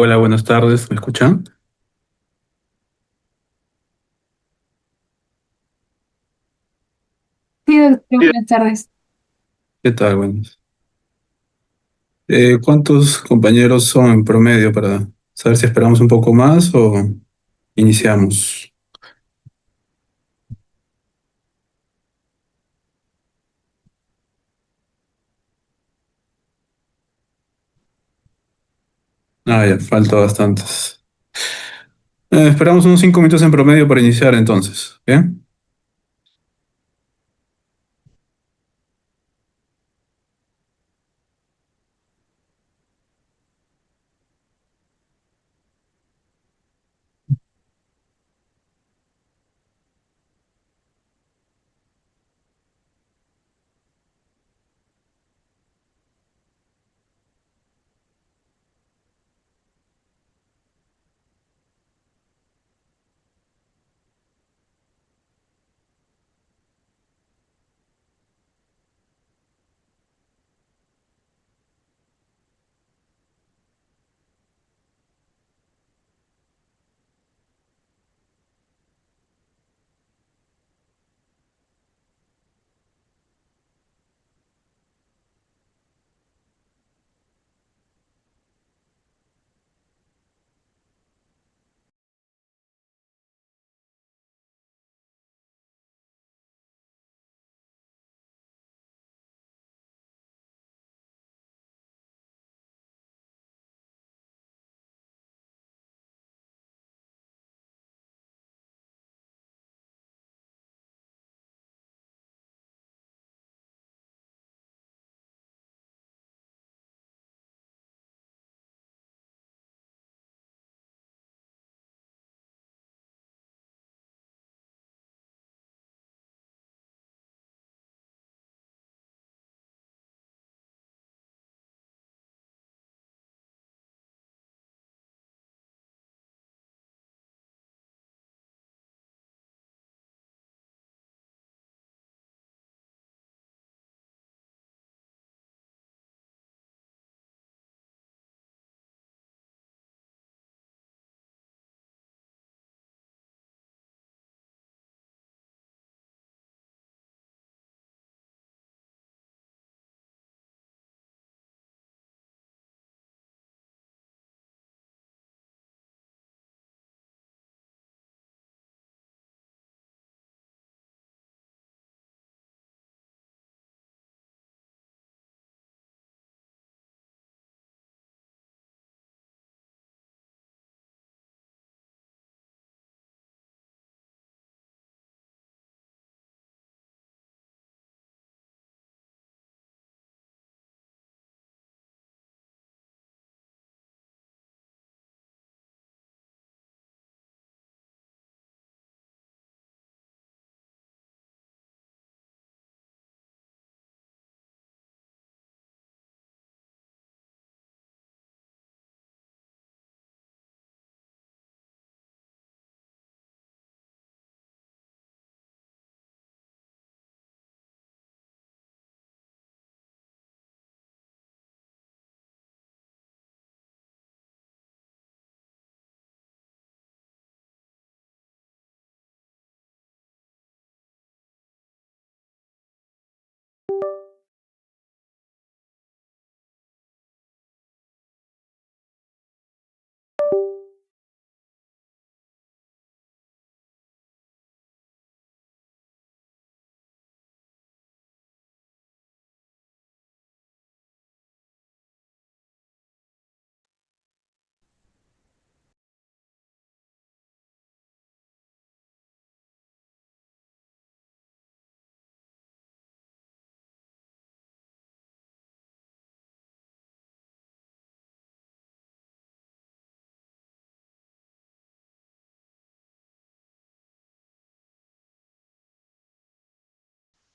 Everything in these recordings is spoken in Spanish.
Hola, buenas tardes, ¿me escuchan? Sí, doctor, buenas tardes. ¿Qué tal? Buenas. ¿Cuántos compañeros son en promedio para saber si esperamos un poco más o iniciamos? Ah, ya, falta bastantes. Esperamos unos 5 minutos en promedio para iniciar entonces, ¿bien?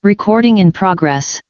Recording in progress.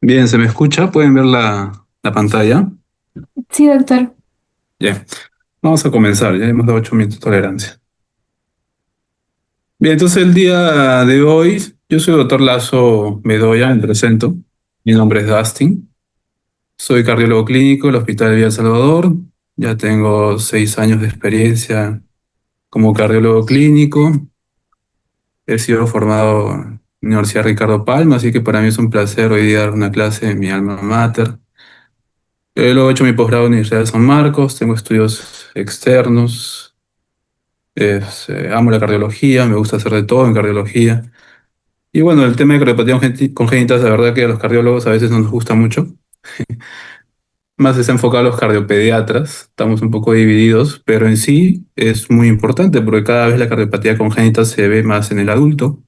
Bien, ¿se me escucha? ¿Pueden ver la pantalla? Sí, doctor. Bien, vamos a comenzar, ya hemos dado 8 minutos de tolerancia. Bien, entonces el día de hoy, yo soy el doctor Lazo Bedoya, me presento. Mi nombre es Dustin, soy cardiólogo clínico del Hospital de Villa El Salvador. Ya tengo 6 años de experiencia como cardiólogo clínico. He sido formado en la Universidad Ricardo Palma, así que para mí es un placer hoy día dar una clase en mi alma mater. Luego he hecho mi posgrado en la Universidad de San Marcos, tengo estudios externos, amo la cardiología, me gusta hacer de todo en cardiología. Y bueno, el tema de cardiopatía congénita, la verdad que a los cardiólogos a veces no nos gusta mucho, más está enfocado a los cardiopediatras, estamos un poco divididos, pero en sí es muy importante porque cada vez la cardiopatía congénita se ve más en el adulto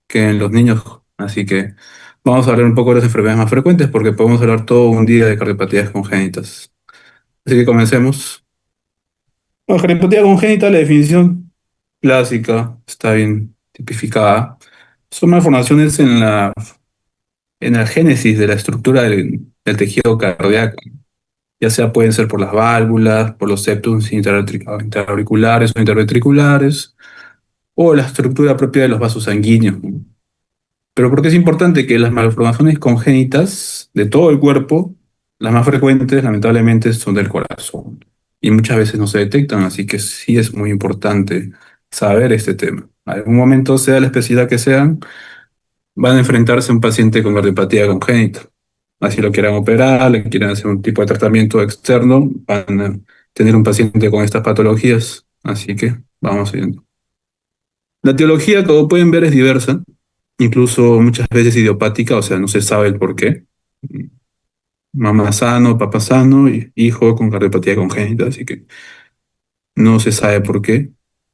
que en los niños, así que vamos a hablar un poco de las enfermedades más frecuentes porque podemos hablar todo un día de cardiopatías congénitas. Así que comencemos. Bueno, cardiopatía congénita, la definición clásica está bien tipificada. Son malformaciones en la génesis de la estructura del tejido cardíaco. Ya sea pueden ser por las válvulas, por los septos interauriculares o interventriculares, o la estructura propia de los vasos sanguíneos. Pero ¿por qué es importante que las malformaciones congénitas de todo el cuerpo, las más frecuentes, lamentablemente, son del corazón? Y muchas veces no se detectan, así que sí es muy importante saber este tema. En algún momento, sea la especialidad que sean, van a enfrentarse a un paciente con cardiopatía congénita. Así lo quieran operar, le quieran hacer un tipo de tratamiento externo, van a tener un paciente con estas patologías. Así que vamos viendo. La etiología, como pueden ver, es diversa, incluso muchas veces idiopática, o sea, no se sabe el por qué. Mamá sano, papá sano, y hijo con cardiopatía congénita, así que no se sabe por qué.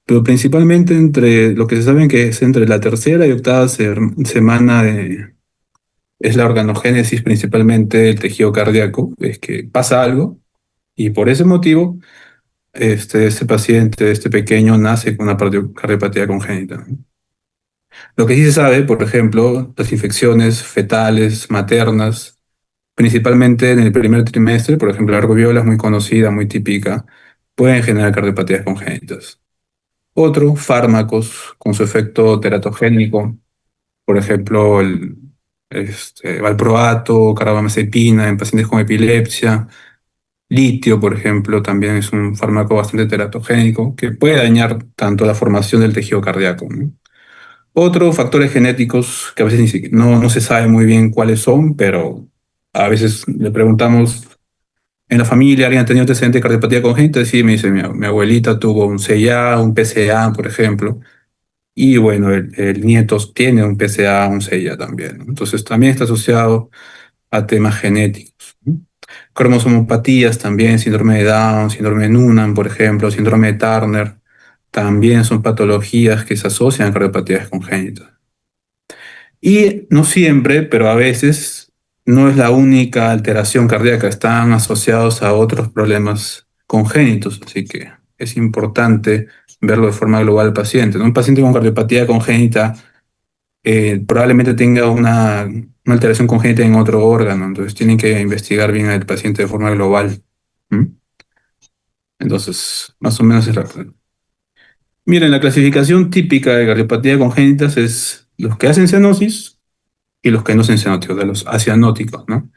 Pero principalmente entre lo que se sabe que es entre la tercera y octava semana es la organogénesis principalmente del tejido cardíaco, es que pasa algo y por ese motivo este paciente, este pequeño, nace con una cardiopatía congénita. Lo que sí se sabe, por ejemplo, las infecciones fetales, maternas, principalmente en el primer trimestre, por ejemplo, la rubiola es muy conocida, muy típica, pueden generar cardiopatías congénitas. Otro, fármacos con su efecto teratogénico, por ejemplo, valproato, carbamazepina en pacientes con epilepsia, litio, por ejemplo, también es un fármaco bastante teratogénico que puede dañar tanto la formación del tejido cardíaco, ¿no? Otros factores genéticos que a veces no se sabe muy bien cuáles son, pero a veces le preguntamos en la familia, ¿alguien ha tenido antecedente de cardiopatía congénita? Sí, me dice, mi abuelita tuvo un CIA, un PCA, por ejemplo, y bueno, el nieto tiene un PCA, un CIA también, ¿no? Entonces también está asociado a temas genéticos, ¿no? Cromosomopatías también, síndrome de Down, síndrome de Noonan, por ejemplo, síndrome de Turner, también son patologías que se asocian a cardiopatías congénitas. Y no siempre, pero a veces no es la única alteración cardíaca, están asociados a otros problemas congénitos, así que es importante verlo de forma global al paciente, ¿no? Un paciente con cardiopatía congénita probablemente tenga una alteración congénita en otro órgano, entonces tienen que investigar bien al paciente de forma global. ¿Mm? Entonces, más o menos es la... Miren, la clasificación típica de cardiopatía congénitas es los que hacen cianosis y los que no son cianóticos, de los acianóticos, ¿no?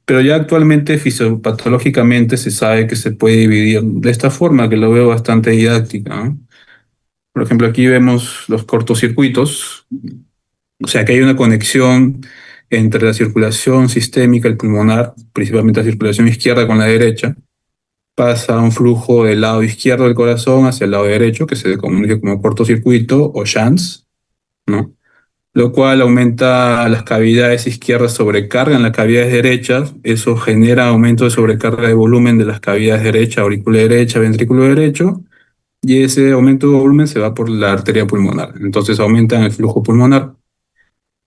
Pero ya actualmente fisiopatológicamente se sabe que se puede dividir de esta forma, que lo veo bastante didáctica, ¿no? Por ejemplo, aquí vemos los cortocircuitos, o sea que hay una conexión entre la circulación sistémica, el pulmonar, principalmente la circulación izquierda con la derecha, pasa un flujo del lado izquierdo del corazón hacia el lado derecho, que se comunica como cortocircuito o shunts, ¿no? Lo cual aumenta las cavidades izquierdas, sobrecargan las cavidades derechas, eso genera aumento de sobrecarga de volumen de las cavidades derecha, aurícula derecha, ventrículo derecho, y ese aumento de volumen se va por la arteria pulmonar, entonces aumentan el flujo pulmonar.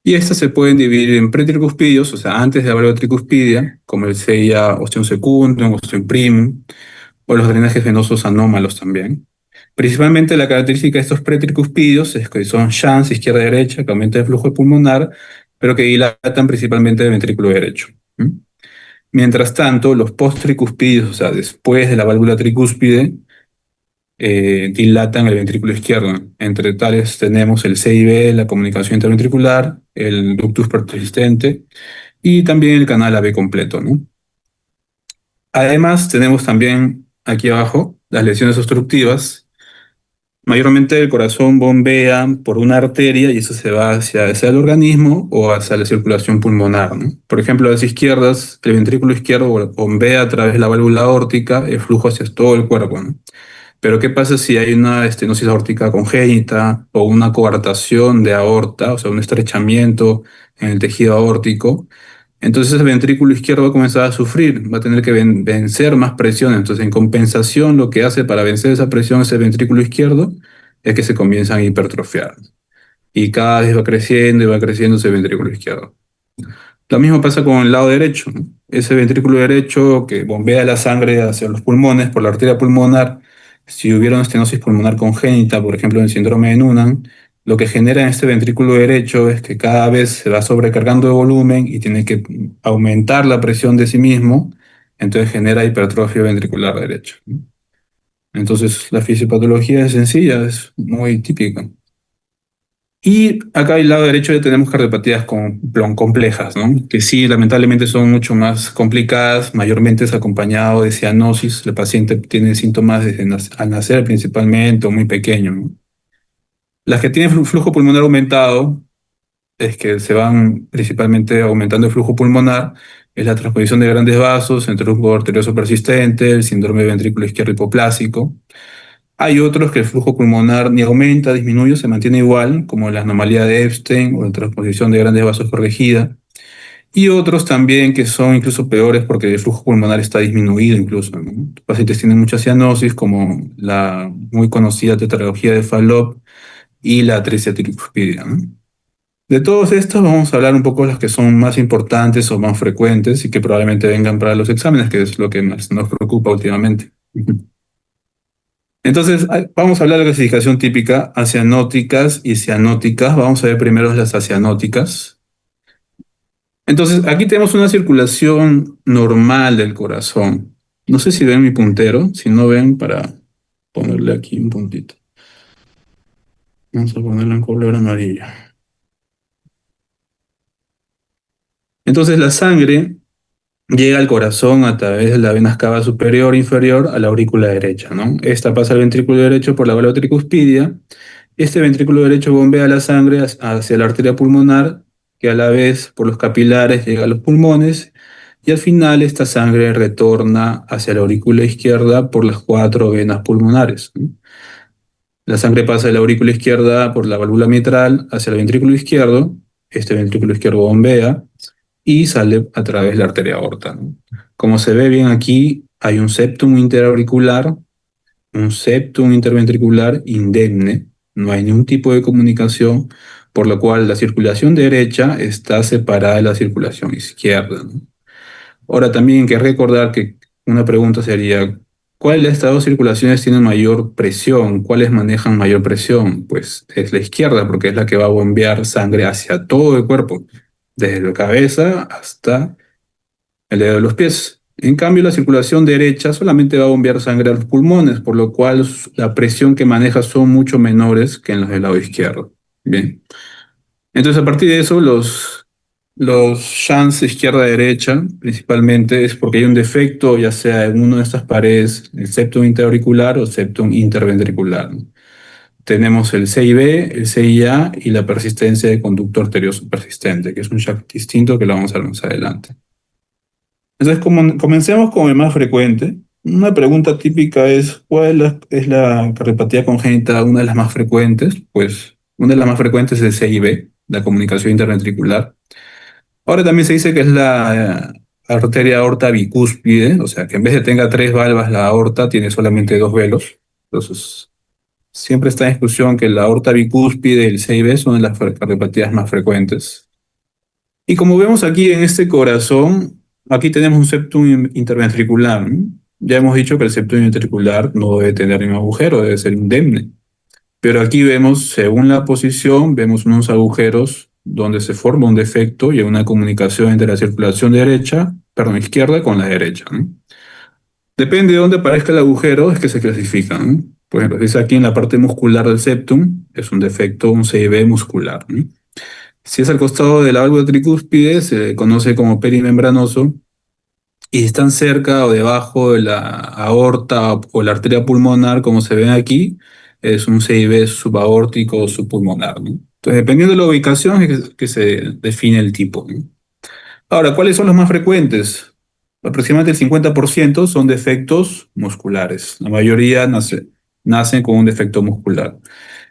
Y estas se pueden dividir en pretricuspidios, o sea, antes de la válvula tricuspidia, como el SEIA ostium secundum, ostium primum, o los drenajes venosos anómalos también. Principalmente la característica de estos pretricuspidios es que son shunts izquierda-derecha, que aumentan el flujo pulmonar, pero que dilatan principalmente el ventrículo derecho. ¿Mm? Mientras tanto, los post-tricuspídeos, o sea, después de la válvula tricúspide, dilatan el ventrículo izquierdo. Entre tales tenemos el CIB, la comunicación interventricular, el ductus persistente y también el canal AB completo, ¿no? Además, tenemos también aquí abajo las lesiones obstructivas. Mayormente el corazón bombea por una arteria y eso se va hacia el organismo o hacia la circulación pulmonar, ¿no? Por ejemplo, a las izquierdas, el ventrículo izquierdo bombea a través de la válvula aórtica el flujo hacia todo el cuerpo, ¿no? Pero ¿qué pasa si hay una estenosis aórtica congénita o una coartación de aorta, o sea, un estrechamiento en el tejido aórtico? Entonces el ventrículo izquierdo va a comenzar a sufrir, va a tener que vencer más presión. Entonces, en compensación, lo que hace para vencer esa presión ese ventrículo izquierdo es que se comienzan a hipertrofiar. Y cada vez va creciendo y va creciendo ese ventrículo izquierdo. Lo mismo pasa con el lado derecho, ¿no? Ese ventrículo derecho que bombea la sangre hacia los pulmones por la arteria pulmonar, si hubiera una estenosis pulmonar congénita, por ejemplo en el síndrome de Noonan, lo que genera en este ventrículo derecho es que cada vez se va sobrecargando de volumen y tiene que aumentar la presión de sí mismo, entonces genera hipertrofia ventricular derecha, ¿no? Entonces la fisiopatología es sencilla, es muy típica. Y acá al lado derecho ya tenemos cardiopatías complejas, ¿no? Que sí, lamentablemente son mucho más complicadas, mayormente es acompañado de cianosis. El paciente tiene síntomas desde al nacer principalmente o muy pequeño, ¿no? Las que tienen flujo pulmonar aumentado es que se van principalmente aumentando el flujo pulmonar, es la transposición de grandes vasos, el truco arterioso persistente, el síndrome de ventrículo izquierdo hipoplásico. Hay otros que el flujo pulmonar ni aumenta, disminuye, se mantiene igual, como la anomalía de Epstein o la transposición de grandes vasos corregida. Y otros también que son incluso peores porque el flujo pulmonar está disminuido incluso, ¿no? Los pacientes tienen mucha cianosis, como la muy conocida tetralogía de Fallot y la atresia tricuspidia, ¿no? De todos estos vamos a hablar un poco de las que son más importantes o más frecuentes y que probablemente vengan para los exámenes, que es lo que más nos preocupa últimamente. Entonces, vamos a hablar de la clasificación típica, acianóticas y cianóticas. Vamos a ver primero las acianóticas. Entonces, aquí tenemos una circulación normal del corazón. No sé si ven mi puntero, si no ven, para ponerle aquí un puntito. Vamos a ponerlo en color amarillo. Entonces, la sangre llega al corazón a través de las venas cava superior e inferior a la aurícula derecha, ¿no? Esta pasa al ventrículo derecho por la válvula tricuspidia. Este ventrículo derecho bombea la sangre hacia la arteria pulmonar, que a la vez por los capilares llega a los pulmones, y al final esta sangre retorna hacia la aurícula izquierda por las cuatro venas pulmonares, ¿no? La sangre pasa de la aurícula izquierda por la válvula mitral hacia el ventrículo izquierdo. Este ventrículo izquierdo bombea y sale a través de la arteria aorta, ¿no? Como se ve bien aquí, hay un septum interauricular, un septum interventricular indemne, no hay ningún tipo de comunicación, por lo cual la circulación derecha está separada de la circulación izquierda, ¿no? Ahora también hay que recordar que una pregunta sería, ¿cuál de estas dos circulaciones tiene mayor presión? ¿Cuáles manejan mayor presión? Pues es la izquierda, porque es la que va a bombear sangre hacia todo el cuerpo, desde la cabeza hasta el dedo de los pies. En cambio, la circulación derecha solamente va a bombear sangre a los pulmones, por lo cual la presión que maneja son mucho menores que en los del lado izquierdo. Bien. Entonces, a partir de eso, los shunts izquierda-derecha, principalmente, es porque hay un defecto, ya sea en una de estas paredes, el septum interauricular o septum interventricular, ¿no? Tenemos el CIB, el CIA y la persistencia de conducto arterioso persistente, que es un shunt distinto que lo vamos a ver más adelante. Entonces, comencemos con el más frecuente. Una pregunta típica es, ¿cuál es la cardiopatía congénita, una de las más frecuentes? Pues una de las más frecuentes es el CIB, la comunicación interventricular. Ahora también se dice que es la arteria aorta bicúspide, o sea, que en vez de tenga tres valvas, la aorta tiene solamente dos velos. Entonces, siempre está en discusión que la aorta bicúspide y el CIB son de las cardiopatías más frecuentes. Y como vemos aquí en este corazón, aquí tenemos un septum interventricular, ¿no? Ya hemos dicho que el septum interventricular no debe tener ningún agujero, debe ser indemne. Pero aquí vemos, según la posición, vemos unos agujeros donde se forma un defecto y hay una comunicación entre la circulación izquierda con la derecha, ¿no? Depende de dónde aparezca el agujero, es que se clasifica, ¿no? Por ejemplo, si es aquí en la parte muscular del septum, es un defecto, un CIB muscular, ¿no? Si es al costado de la válvula tricúspide, se conoce como perimembranoso. Y si están cerca o debajo de la aorta o la arteria pulmonar, como se ven aquí, es un CIB subaórtico o subpulmonar, ¿no? Entonces, dependiendo de la ubicación, es que se define el tipo, ¿no? Ahora, ¿cuáles son los más frecuentes? Aproximadamente el 50% son defectos musculares. La mayoría nacen con un defecto muscular.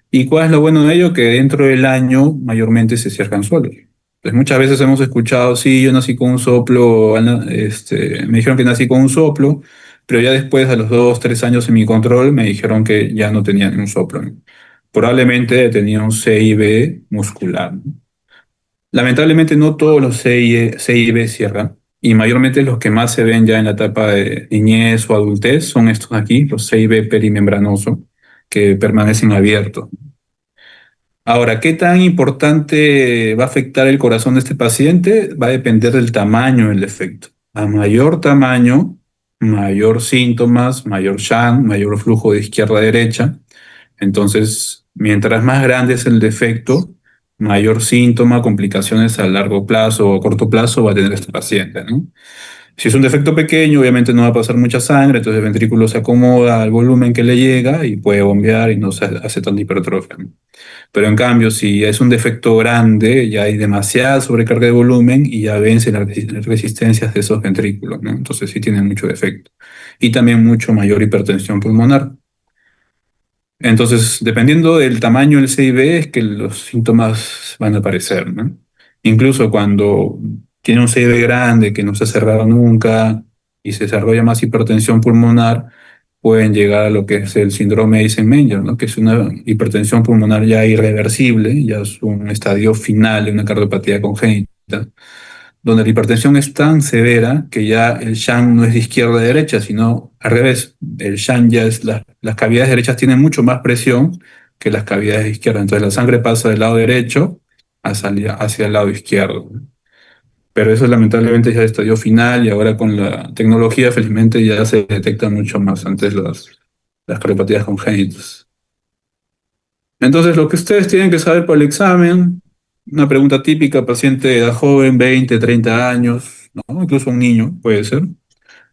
¿Y cuál es lo bueno de ello? Que dentro del año mayormente se cierran solos. Pues muchas veces hemos escuchado, sí, yo nací con un soplo, me dijeron que nací con un soplo, pero ya después, a los 2, 3 años en mi control, me dijeron que ya no tenía ni un soplo, ¿no? Probablemente tenía un CIB muscular, ¿no? Lamentablemente no todos los CIB cierran, y mayormente los que más se ven ya en la etapa de niñez o adultez son estos aquí, los CIB perimembranoso, que permanecen abiertos. Ahora, ¿qué tan importante va a afectar el corazón de este paciente? Va a depender del tamaño del defecto. A mayor tamaño, mayor síntomas, mayor shunt, mayor flujo de izquierda a derecha. Entonces, mientras más grande es el defecto, mayor síntoma, complicaciones a largo plazo o a corto plazo va a tener este paciente, ¿no? Si es un defecto pequeño, obviamente no va a pasar mucha sangre, entonces el ventrículo se acomoda al volumen que le llega y puede bombear y no se hace tanta hipertrofia, ¿no? Pero en cambio, si es un defecto grande, ya hay demasiada sobrecarga de volumen y ya vencen las resistencias de esos ventrículos, ¿no? Entonces sí tienen mucho defecto. Y también mucho mayor hipertensión pulmonar. Entonces, dependiendo del tamaño del CIB, es que los síntomas van a aparecer, ¿no? Incluso cuando tiene un CIB grande que no se ha cerrado nunca y se desarrolla más hipertensión pulmonar, pueden llegar a lo que es el síndrome de Eisenmenger, ¿no? Que es una hipertensión pulmonar ya irreversible, ya es un estadio final de una cardiopatía congénita, donde la hipertensión es tan severa que ya el shunt no es de izquierda a derecha, sino al revés. El shunt ya es, las cavidades derechas tienen mucho más presión que las cavidades de izquierda. Entonces la sangre pasa del lado derecho hacia el lado izquierdo. Pero eso lamentablemente ya es el estadio final y ahora con la tecnología felizmente ya se detecta mucho más antes las cardiopatías congénitas. Entonces lo que ustedes tienen que saber para el examen, una pregunta típica, paciente de edad joven, 20, 30 años, ¿no? Incluso un niño puede ser,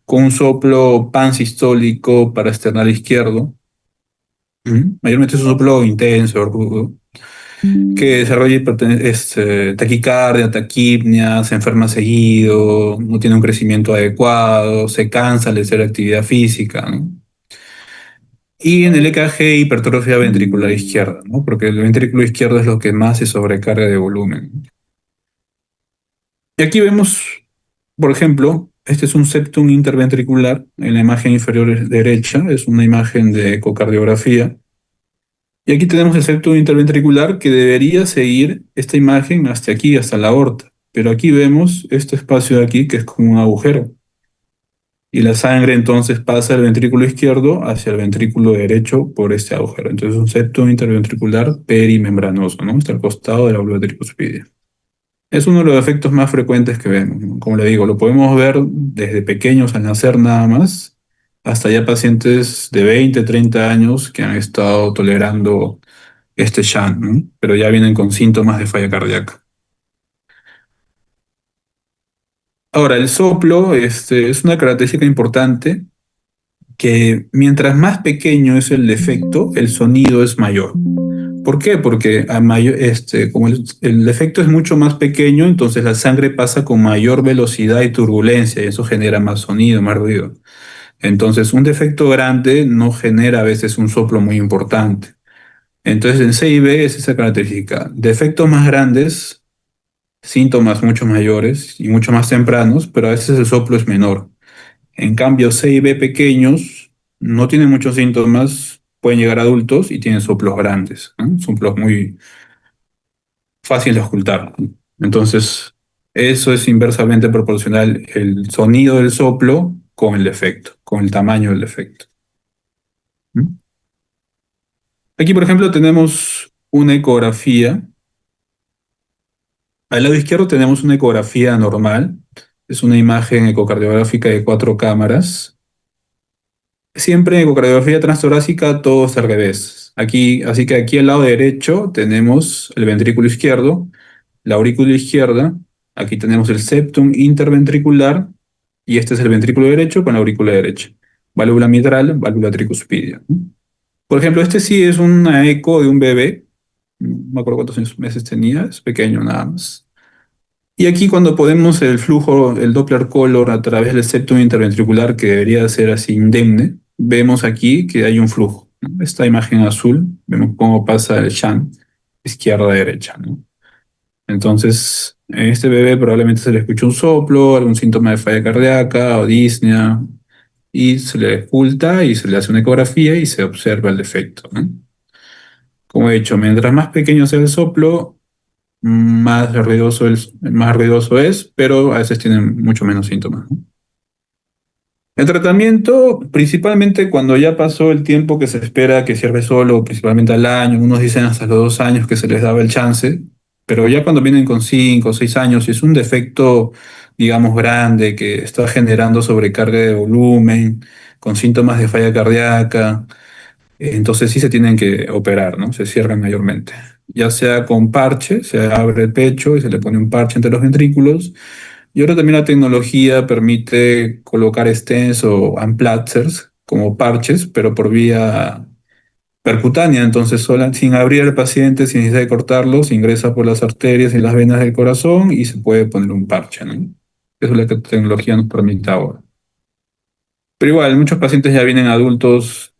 con un soplo pansistólico parasternal izquierdo. Mayormente es un soplo intenso, rudo, que desarrolla taquicardia, taquipnea, se enferma seguido, no tiene un crecimiento adecuado, se cansa al hacer actividad física, ¿no? Y en el EKG, hipertrofia ventricular izquierda, ¿no? Porque el ventrículo izquierdo es lo que más se sobrecarga de volumen. Y aquí vemos, por ejemplo, este es un septum interventricular en la imagen inferior derecha, es una imagen de ecocardiografía. Y aquí tenemos el septum interventricular que debería seguir esta imagen hasta aquí, hasta la aorta. Pero aquí vemos este espacio de aquí que es como un agujero. Y la sangre entonces pasa del ventrículo izquierdo hacia el ventrículo derecho por este agujero. Entonces es un septum interventricular perimembranoso, ¿no? Está al costado de la válvula tricúspide. Es uno de los efectos más frecuentes que vemos, ¿no? Como le digo, lo podemos ver desde pequeños al nacer nada más, hasta ya pacientes de 20, 30 años que han estado tolerando este shunt, ¿no? Pero ya vienen con síntomas de falla cardíaca. Ahora, el soplo, es una característica importante que mientras más pequeño es el defecto, el sonido es mayor. ¿Por qué? Porque como el defecto es mucho más pequeño, entonces la sangre pasa con mayor velocidad y turbulencia y eso genera más sonido, más ruido. Entonces, un defecto grande no genera a veces un soplo muy importante. Entonces, en CIB es esa característica. Defectos más grandes, síntomas mucho mayores y mucho más tempranos, pero a veces el soplo es menor. En cambio, C y B pequeños no tienen muchos síntomas, pueden llegar a adultos y tienen soplos grandes, ¿no? Soplos muy fáciles de ocultar. Entonces, eso es inversamente proporcional el sonido del soplo con el defecto, con el tamaño del defecto. ¿Mm? Aquí, por ejemplo, tenemos una ecografía Al lado izquierdo tenemos una ecografía normal. Es una imagen ecocardiográfica de cuatro cámaras. Siempre en ecocardiografía transtorácica todo está al revés. Aquí, así que aquí al lado derecho tenemos el ventrículo izquierdo, la aurícula izquierda. Aquí tenemos el septum interventricular y este es el ventrículo derecho con la aurícula derecha. Válvula mitral, válvula tricuspidia. Por ejemplo, este sí es una eco de un bebé. No me acuerdo cuántos meses tenía, es pequeño nada más. Y aquí cuando podemos el flujo, el Doppler color a través del septum interventricular, que debería ser así indemne, vemos aquí que hay un flujo, ¿no? Esta imagen azul, vemos cómo pasa el shunt izquierda a derecha, ¿no? Entonces, en este bebé probablemente se le escucha un soplo, algún síntoma de falla cardíaca o disnea, y se le oculta y se le hace una ecografía y se observa el defecto, ¿no? Como he dicho, mientras más pequeño sea el soplo, más ruidoso es, pero a veces tienen mucho menos síntomas, ¿no? El tratamiento, principalmente cuando ya pasó el tiempo que se espera que cierre solo, principalmente al año, unos dicen hasta los 2 años que se les daba el chance, pero ya cuando vienen con 5 o 6 años, si es un defecto, digamos, grande que está generando sobrecarga de volumen, con síntomas de falla cardíaca, entonces sí se tienen que operar, ¿no? Se cierran mayormente. Ya sea con parche, se abre el pecho y se le pone un parche entre los ventrículos. Y ahora también la tecnología permite colocar stents o unplatzers como parches, pero por vía percutánea. Entonces, sin abrir al paciente, sin necesidad de cortarlo, se ingresa por las arterias y las venas del corazón y se puede poner un parche, ¿no? Eso es lo que la tecnología nos permite ahora. Pero igual, muchos pacientes ya vienen adultos,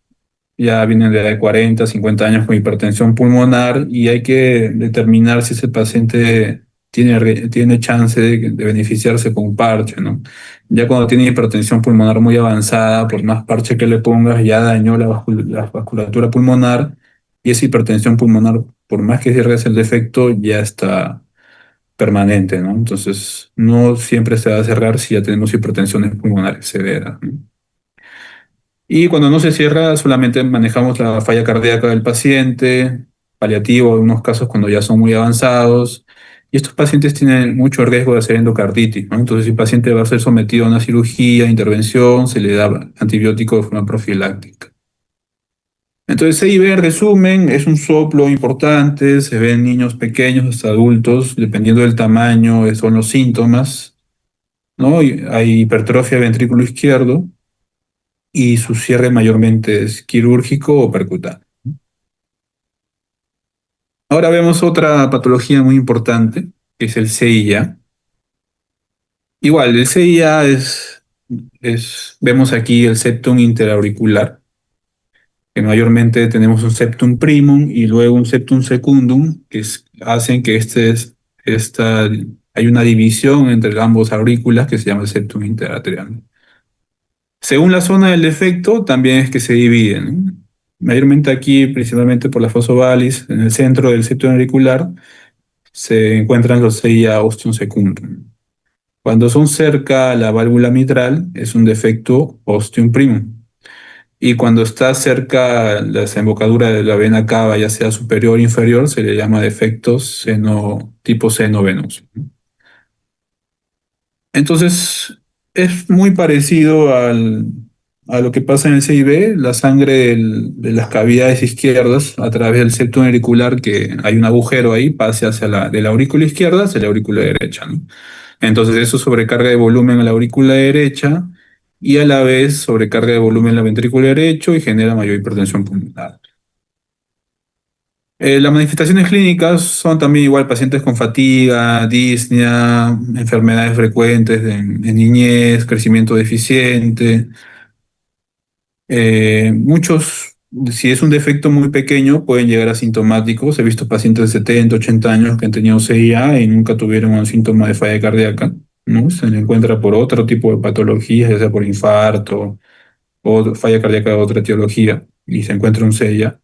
ya vienen de edad de 40, 50 años con hipertensión pulmonar y hay que determinar si ese paciente tiene chance de beneficiarse con un parche, ¿no? Ya cuando tiene hipertensión pulmonar muy avanzada, por más parche que le pongas, ya dañó la vasculatura pulmonar y esa hipertensión pulmonar, por más que cierres el defecto, ya está permanente, ¿no? Entonces, no siempre se va a cerrar si ya tenemos hipertensiones pulmonares severas, ¿no? Y cuando no se cierra, solamente manejamos la falla cardíaca del paciente, paliativo, en unos casos cuando ya son muy avanzados. Y estos pacientes tienen mucho riesgo de hacer endocarditis, ¿no? Entonces, si el paciente va a ser sometido a una cirugía, intervención, se le da antibiótico de forma profiláctica. Entonces, CIB, en resumen, es un soplo importante, se ve en niños pequeños hasta adultos, dependiendo del tamaño, son los síntomas, ¿no? Hay hipertrofia del ventrículo izquierdo y su cierre mayormente es quirúrgico o percutáneo. Ahora vemos otra patología muy importante, que es el CIA. Igual, el CIA vemos aquí el septum interauricular, que mayormente tenemos un septum primum y luego un septum secundum, hacen que hay una división entre ambos aurículas que se llama el septum interatrial. Según la zona del defecto, también es que se dividen, ¿no? Mayormente aquí, principalmente por la fosovalis, en el centro del septum auricular, se encuentran los CIA ostium secundum. Cuando son cerca a la válvula mitral, es un defecto ostium primum. Y cuando está cerca a la desembocadura de la vena cava, ya sea superior o inferior, se le llama defecto tipo seno venoso. Entonces, es muy parecido a lo que pasa en el CIB, la sangre de las cavidades izquierdas a través del septum auricular, que hay un agujero ahí, pase de la aurícula izquierda hacia la aurícula derecha, ¿no? Entonces, eso sobrecarga de volumen a la aurícula derecha y a la vez sobrecarga de volumen en la ventrícula derecho y genera mayor hipertensión pulmonar. Las manifestaciones clínicas son también igual pacientes con fatiga, disnea, enfermedades frecuentes en niñez, crecimiento deficiente. Si es un defecto muy pequeño, pueden llegar asintomáticos. He visto pacientes de 70, 80 años que han tenido CIA y nunca tuvieron un síntoma de falla cardíaca, ¿no? Se le encuentra por otro tipo de patologías, ya sea por infarto o falla cardíaca de otra etiología, y se encuentra un CIA.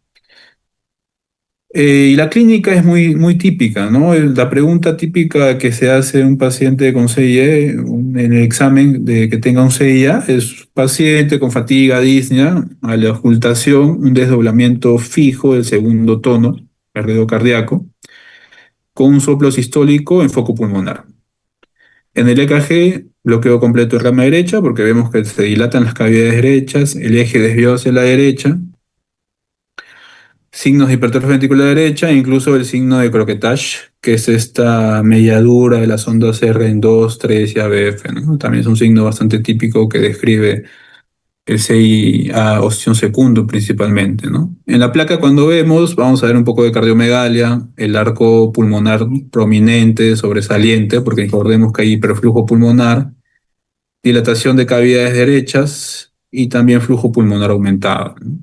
Y la clínica es muy, muy típica, ¿no? La pregunta típica que se hace a un paciente con CIE en el examen de que tenga un CIA es paciente con fatiga, disnea, a la ocultación, un desdoblamiento fijo del segundo tono, cardiaco, con un soplo sistólico en foco pulmonar. En el EKG, bloqueo completo de rama derecha porque vemos que se dilatan las cavidades derechas, el eje desviado hacia la derecha, signos de hipertrofia ventricular derecha e incluso el signo de Croquetage, que es esta mediadura de las ondas R en 2, 3 y ABF, ¿no? También es un signo bastante típico que describe el CIA ostión secundo principalmente, ¿no? En la placa cuando vemos, vamos a ver un poco de cardiomegalia, el arco pulmonar prominente, sobresaliente, porque recordemos que hay hiperflujo pulmonar, dilatación de cavidades derechas y también flujo pulmonar aumentado, ¿no?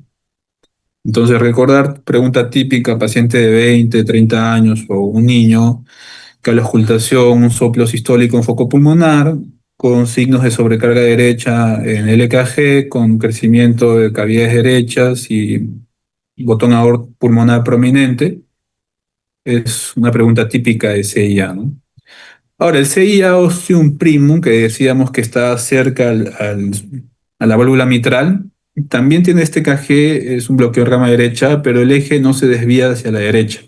Entonces, recordar, pregunta típica, paciente de 20, 30 años o un niño, que a la auscultación, un soplo sistólico en foco pulmonar, con signos de sobrecarga derecha en el EKG, con crecimiento de cavidades derechas y botón pulmonar prominente, es una pregunta típica de CIA, ¿no? Ahora, el CIA ostium primum, que decíamos que está cerca a la válvula mitral, también tiene este KG, es un bloqueo de rama derecha, pero el eje no se desvía hacia la derecha,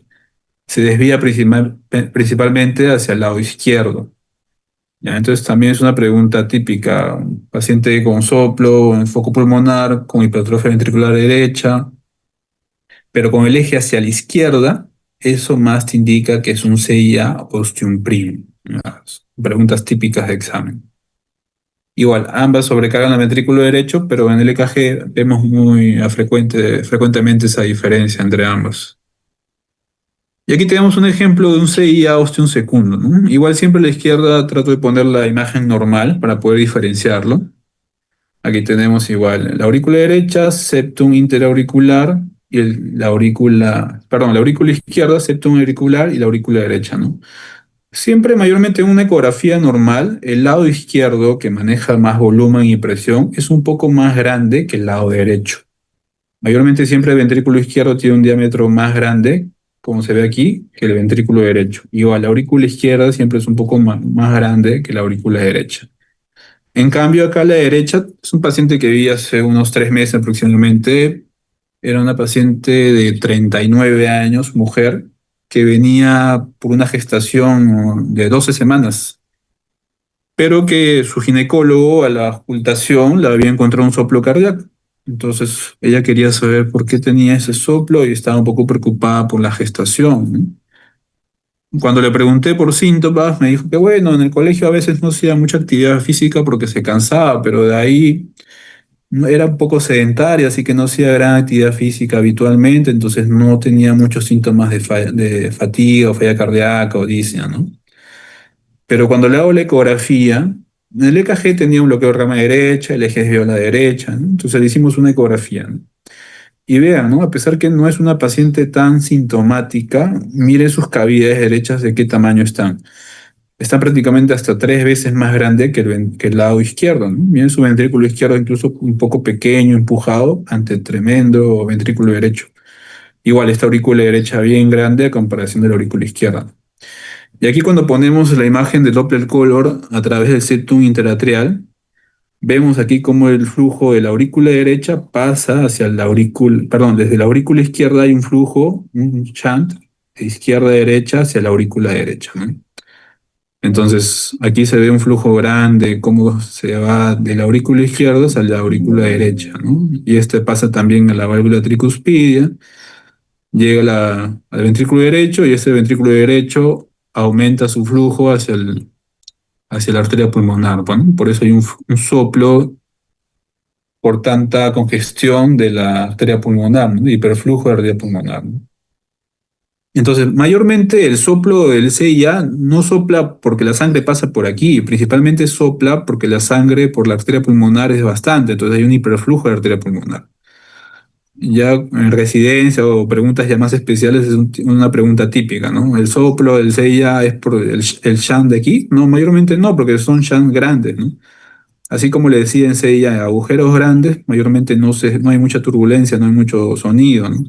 se desvía principalmente hacia el lado izquierdo. ¿Ya? Entonces también es una pregunta típica, un paciente con soplo, en foco pulmonar, con hipertrofia ventricular derecha, pero con el eje hacia la izquierda, eso más te indica que es un CIA ostium primum. ¿Ya? Preguntas típicas de examen. Igual, ambas sobrecargan el ventrículo derecho, pero en el EKG vemos muy frecuentemente esa diferencia entre ambas. Y aquí tenemos un ejemplo de un CIA ostium secundo, ¿no? Igual siempre a la izquierda trato de poner la imagen normal para poder diferenciarlo. Aquí tenemos igual la aurícula derecha, septum interauricular y la aurícula izquierda, septum auricular y la aurícula derecha, ¿no? Siempre, mayormente en una ecografía normal, el lado izquierdo, que maneja más volumen y presión, es un poco más grande que el lado derecho. Mayormente siempre el ventrículo izquierdo tiene un diámetro más grande, como se ve aquí, que el ventrículo derecho. Igual, la aurícula izquierda siempre es un poco más grande que la aurícula derecha. En cambio, acá a la derecha es un paciente que vi hace unos 3 meses aproximadamente. Era una paciente de 39 años, mujer, que venía por una gestación de 12 semanas, pero que su ginecólogo a la ocultación le había encontrado un soplo cardíaco. Entonces ella quería saber por qué tenía ese soplo y estaba un poco preocupada por la gestación, ¿no? Cuando le pregunté por síntomas, me dijo que bueno, en el colegio a veces no hacía mucha actividad física porque se cansaba, pero de ahí era un poco sedentaria, así que no hacía gran actividad física habitualmente, entonces no tenía muchos síntomas de fatiga o falla cardíaca o disnea, ¿no? Pero cuando le hago la ecografía, el EKG tenía un bloqueo de rama derecha, el eje desviado a la derecha, ¿no? Entonces le hicimos una ecografía, ¿no? Y vean, ¿no? A pesar que no es una paciente tan sintomática, mire sus cavidades derechas de qué tamaño están. Están prácticamente hasta 3 veces más grande que el lado izquierdo, ¿no? Miren su ventrículo izquierdo incluso un poco pequeño, empujado, ante el tremendo ventrículo derecho. Igual esta aurícula derecha bien grande a comparación de la aurícula izquierda. Y aquí cuando ponemos la imagen de Doppler color a través del septum interatrial, vemos aquí cómo el flujo de la aurícula derecha pasa hacia la aurícula, perdón, desde la aurícula izquierda hay un flujo, un shunt, de izquierda a derecha hacia la aurícula derecha, ¿no? Entonces, aquí se ve un flujo grande, cómo se va de la aurícula izquierda hacia la aurícula derecha, ¿no? Y este pasa también a la válvula tricuspidia, llega al ventrículo derecho y este ventrículo derecho aumenta su flujo hacia la arteria pulmonar, ¿no? Por eso hay un soplo por tanta congestión de la arteria pulmonar, ¿no? Hiperflujo de arteria pulmonar, ¿no? Entonces, mayormente el soplo del CIA no sopla porque la sangre pasa por aquí, principalmente sopla porque la sangre por la arteria pulmonar es bastante, entonces hay un hiperflujo de arteria pulmonar. Ya en residencia o preguntas ya más especiales es una pregunta típica, ¿no? ¿El soplo del CIA es por el shunt de aquí? No, mayormente no, porque son shunts grandes, ¿no? Así como le decía en CIA, agujeros grandes, mayormente no hay mucha turbulencia, no hay mucho sonido, ¿no?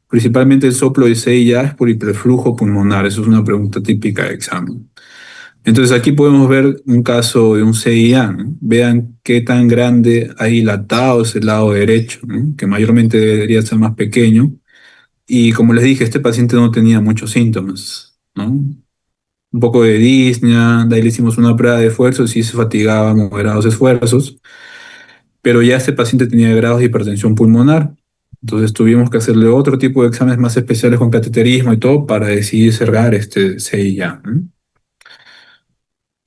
Principalmente el soplo de CIA es por hiperflujo pulmonar, eso es una pregunta típica de examen. Entonces aquí podemos ver un caso de un CIA, ¿no? Vean qué tan grande ha dilatado ese lado derecho, ¿no? Que mayormente debería ser más pequeño. Y como les dije, este paciente no tenía muchos síntomas. ¿no? Un poco de disnea, de ahí le hicimos una prueba de esfuerzo, sí se fatigaba a moderados esfuerzos, pero ya este paciente tenía grados de hipertensión pulmonar. Entonces tuvimos que hacerle otro tipo de exámenes más especiales con cateterismo y todo para decidir cerrar este CIA, ¿no?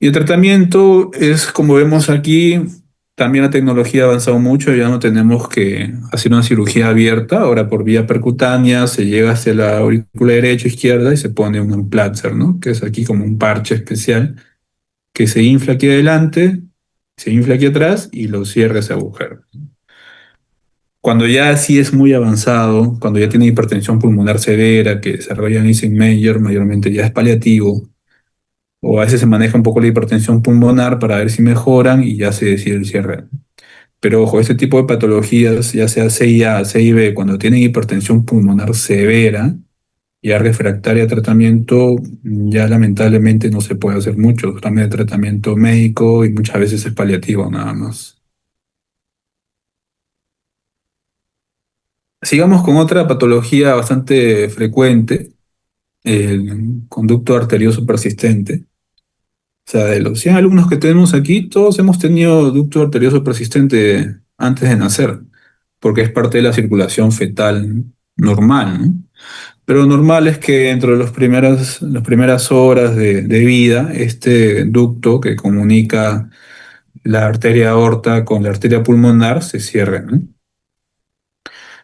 Y el tratamiento es, como vemos aquí, también la tecnología ha avanzado mucho, ya no tenemos que hacer una cirugía abierta, ahora por vía percutánea se llega hacia la aurícula derecha o izquierda y se pone un implanter, ¿no? Que es aquí como un parche especial que se infla aquí adelante, se infla aquí atrás y lo cierra ese agujero. Cuando ya sí es muy avanzado, cuando ya tiene hipertensión pulmonar severa, que desarrolla Eisenmenger, mayormente ya es paliativo, o a veces se maneja un poco la hipertensión pulmonar para ver si mejoran y ya se decide el cierre. Pero ojo, este tipo de patologías, ya sea CIA, CIB, cuando tienen hipertensión pulmonar severa, ya refractaria a tratamiento, ya lamentablemente no se puede hacer mucho. También de tratamiento médico y muchas veces es paliativo nada más. Sigamos con otra patología bastante frecuente, el conducto arterioso persistente. O sea, de los 100 alumnos que tenemos aquí, todos hemos tenido ducto arterioso persistente antes de nacer, porque es parte de la circulación fetal normal, ¿no? Pero normal es que dentro de las primeras horas de vida, este ducto que comunica la arteria aorta con la arteria pulmonar se cierre, ¿no?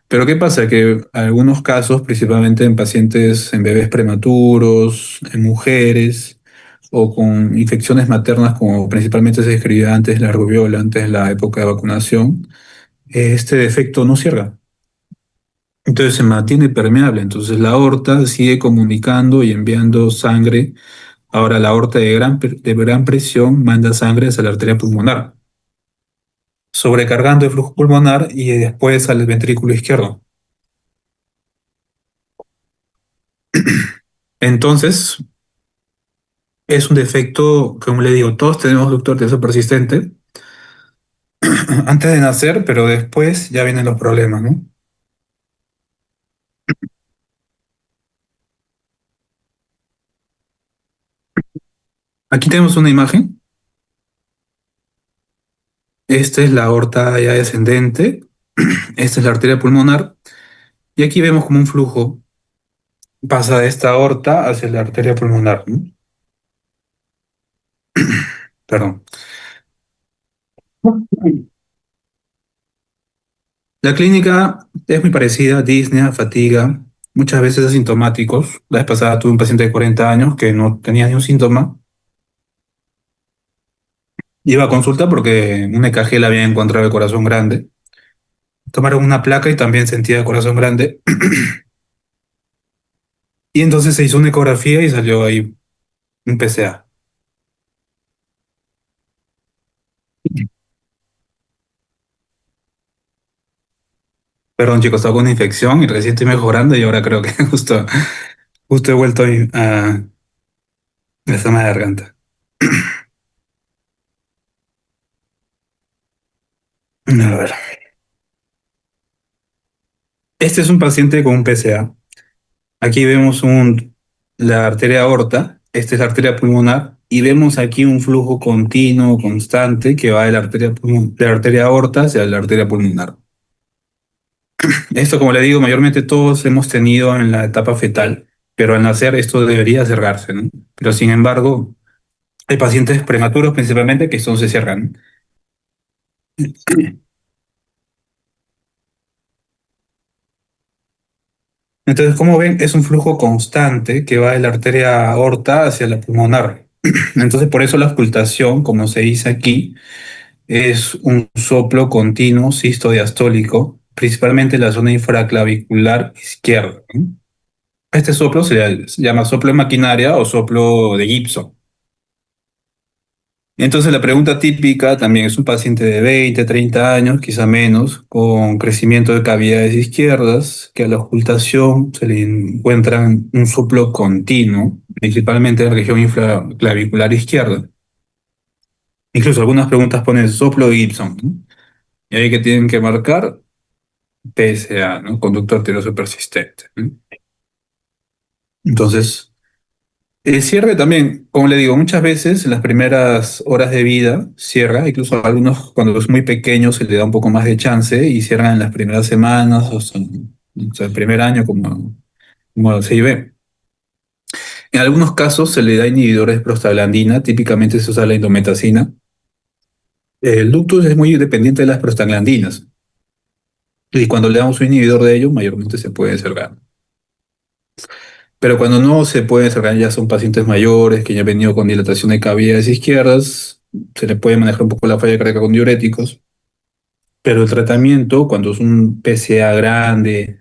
Pero ¿qué pasa? Que en algunos casos, principalmente en pacientes, en bebés prematuros, en mujeres o con infecciones maternas, como principalmente se describía antes la rubiola, antes de la época de vacunación, este defecto no cierra. Entonces se mantiene permeable. Entonces la aorta sigue comunicando y enviando sangre. Ahora la aorta de gran presión manda sangre hacia la arteria pulmonar, sobrecargando el flujo pulmonar y después al ventrículo izquierdo. Entonces, es un defecto, como le digo, todos tenemos ducto arterioso persistente antes de nacer, pero después ya vienen los problemas, ¿no? Aquí tenemos una imagen. Esta es la aorta ya descendente, esta es la arteria pulmonar, y aquí vemos como un flujo pasa de esta aorta hacia la arteria pulmonar, ¿no? Perdón. La clínica es muy parecida, disnea, fatiga, muchas veces asintomáticos. La vez pasada tuve un paciente de 40 años que no tenía ni un síntoma. Iba a consulta porque un EKG le había encontrado el corazón grande. Tomaron una placa y también sentía el corazón grande. Y entonces se hizo una ecografía y salió ahí un PCA. Perdón, chicos, estaba con una infección y recién estoy mejorando y ahora creo que justo he vuelto a la zona de garganta. A ver. Este es un paciente con un PCA. Aquí vemos la arteria aorta, esta es la arteria pulmonar, y vemos aquí un flujo continuo, constante, que va de de la arteria aorta hacia la arteria pulmonar. Esto, como le digo, mayormente todos hemos tenido en la etapa fetal, pero al nacer esto debería cerrarse, ¿no? Pero sin embargo, hay pacientes prematuros principalmente que esto no se cierran. Entonces, como ven, es un flujo constante que va de la arteria aorta hacia la pulmonar. Entonces, por eso la auscultación, como se dice aquí, es un soplo continuo sistodiastólico, principalmente en la zona infraclavicular izquierda, ¿no? Este soplo se llama soplo de maquinaria o soplo de Gibson. Entonces la pregunta típica también es un paciente de 20, 30 años, quizá menos, con crecimiento de cavidades izquierdas, que a la ocultación se le encuentran un soplo continuo, principalmente en la región infraclavicular izquierda. Incluso algunas preguntas ponen soplo de Gibson, ¿no? Y ahí que tienen que marcar PSA, ¿no? Conducto arterioso persistente, ¿no? Entonces, El cierre también, como le digo, muchas veces en las primeras horas de vida cierra, incluso a algunos cuando es muy pequeño se le da un poco más de chance y cierran en las primeras semanas o sea, el primer año como se ve. En algunos casos se le da inhibidores de prostaglandina, típicamente se usa la indometacina. El ductus es muy dependiente de las prostaglandinas y cuando le damos un inhibidor de ello, mayormente se puede cerrar. Pero cuando no se puede cerrar, ya son pacientes mayores que ya han venido con dilatación de cavidades izquierdas, se le puede manejar un poco la falla cardíaca con diuréticos, pero el tratamiento, cuando es un PCA grande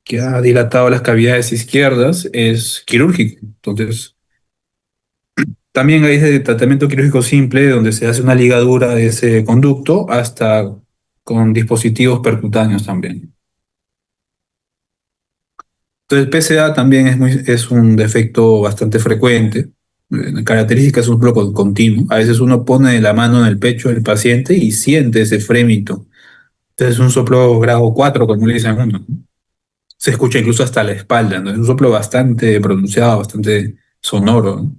que ha dilatado las cavidades izquierdas, es quirúrgico. Entonces, también hay ese tratamiento quirúrgico simple, donde se hace una ligadura de ese conducto hasta con dispositivos percutáneos también. Entonces, el PCA también es un defecto bastante frecuente. La característica es un bloco continuo. A veces uno pone la mano en el pecho del paciente y siente ese frémito. Entonces, es un soplo grado 4 como le dicen a uno, ¿no? Se escucha incluso hasta la espalda, ¿no? Es un soplo bastante pronunciado, bastante sonoro, ¿no?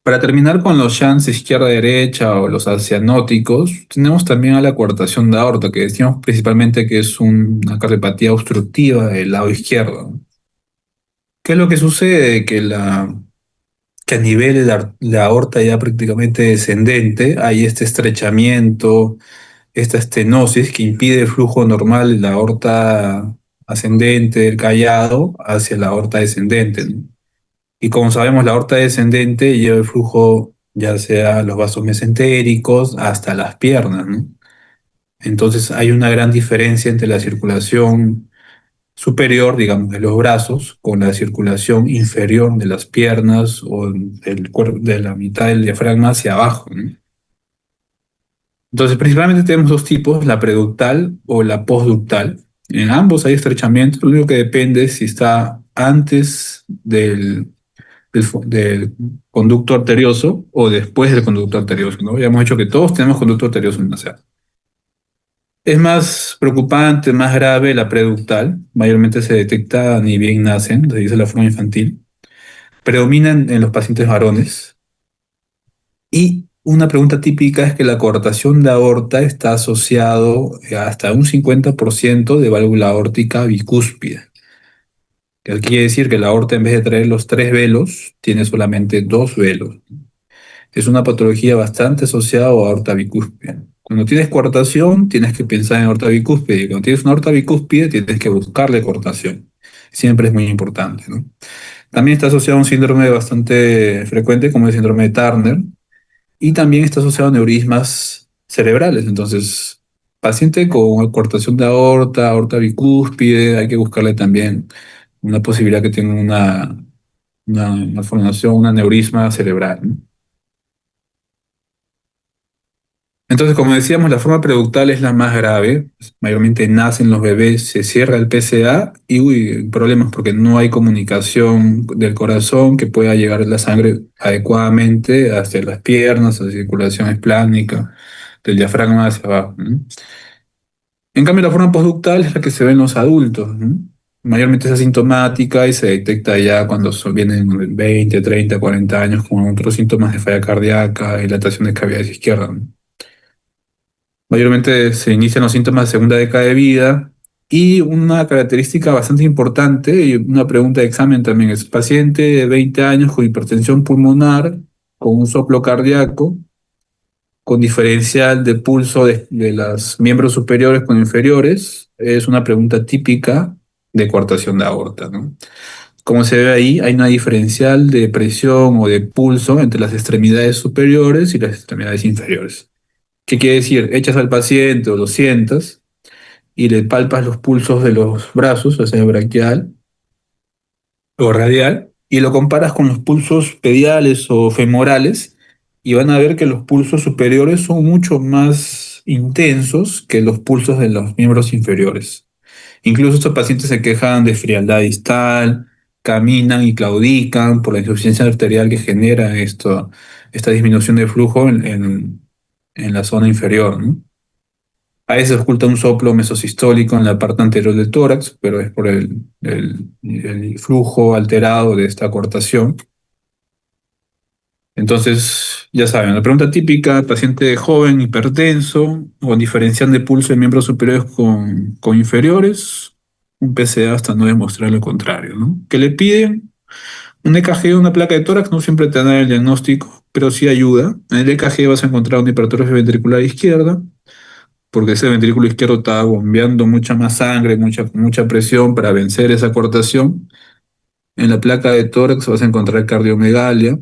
Para terminar con los shunts izquierda-derecha o los asianóticos, tenemos también a la coartación de aorta, que decíamos principalmente que es una cardiopatía obstructiva del lado izquierdo, ¿no? ¿Qué es lo que sucede? Que a nivel de la aorta ya prácticamente descendente hay este estrechamiento, esta estenosis que impide el flujo normal de la aorta ascendente del callado hacia la aorta descendente, ¿no? Y como sabemos, la aorta descendente lleva el flujo ya sea los vasos mesentéricos hasta las piernas, ¿no? Entonces hay una gran diferencia entre la circulación superior, digamos, de los brazos con la circulación inferior de las piernas o del cuerpo, de la mitad del diafragma hacia abajo, ¿no? Entonces, principalmente tenemos dos tipos, la preductal o la postductal. En ambos hay estrechamiento, lo único que depende es si está antes del conducto arterioso o después del conducto arterioso, ¿no? Ya hemos dicho que todos tenemos conducto arterioso en la sangre. Es más preocupante, más grave la preductal, mayormente se detecta ni bien nacen, se dice la forma infantil, predominan en los pacientes varones y una pregunta típica es que la coartación de aorta está asociado hasta un 50% de válvula aórtica bicúspide, que quiere decir que la aorta en vez de traer los tres velos, tiene solamente dos velos. Es una patología bastante asociada a aorta bicúspide. Cuando tienes coartación, tienes que pensar en aorta bicúspide. Y cuando tienes una aorta bicúspide, tienes que buscarle coartación. Siempre es muy importante, ¿no? También está asociado a un síndrome bastante frecuente, como el síndrome de Turner, y también está asociado a neurismas cerebrales. Entonces, paciente con coartación de aorta, aorta bicúspide, hay que buscarle también una posibilidad que tenga una malformación, un aneurisma cerebral, ¿no? Entonces, como decíamos, la forma preductal es la más grave. Mayormente nacen los bebés, se cierra el PCA y problemas porque no hay comunicación del corazón que pueda llegar la sangre adecuadamente hacia las piernas, la circulación esplánica, del diafragma hacia abajo, ¿no? En cambio, la forma postductal es la que se ve en los adultos, ¿no? Mayormente es asintomática y se detecta ya cuando vienen 20, 30, 40 años con otros síntomas de falla cardíaca, dilatación de cavidades izquierdas, ¿no? Mayormente se inician los síntomas de segunda década de vida y una característica bastante importante y una pregunta de examen también es paciente de 20 años con hipertensión pulmonar, con un soplo cardíaco, con diferencial de pulso de los miembros superiores con inferiores, es una pregunta típica de coartación de aorta, ¿no? Como se ve ahí, hay una diferencial de presión o de pulso entre las extremidades superiores y las extremidades inferiores. ¿Qué quiere decir? Echas al paciente o lo sientas y le palpas los pulsos de los brazos, o sea, braquial o radial, y lo comparas con los pulsos pediales o femorales, y van a ver que los pulsos superiores son mucho más intensos que los pulsos de los miembros inferiores. Incluso estos pacientes se quejan de frialdad distal, caminan y claudican por la insuficiencia arterial que genera esta disminución de flujo en la zona inferior, ¿no? A veces oculta un soplo mesosistólico en la parte anterior del tórax, pero es por el flujo alterado de esta cortación. Entonces, ya saben, la pregunta típica, paciente joven, hipertenso, o diferencial de pulso en miembros superiores con inferiores, un PCA hasta no demostrar lo contrario, ¿no? ¿Qué le piden? Un EKG, una placa de tórax, no siempre te da el diagnóstico, pero sí ayuda. En el EKG vas a encontrar una hipertrofia ventricular izquierda, porque ese ventrículo izquierdo está bombeando mucha más sangre, mucha presión para vencer esa cortación. En la placa de tórax vas a encontrar cardiomegalia.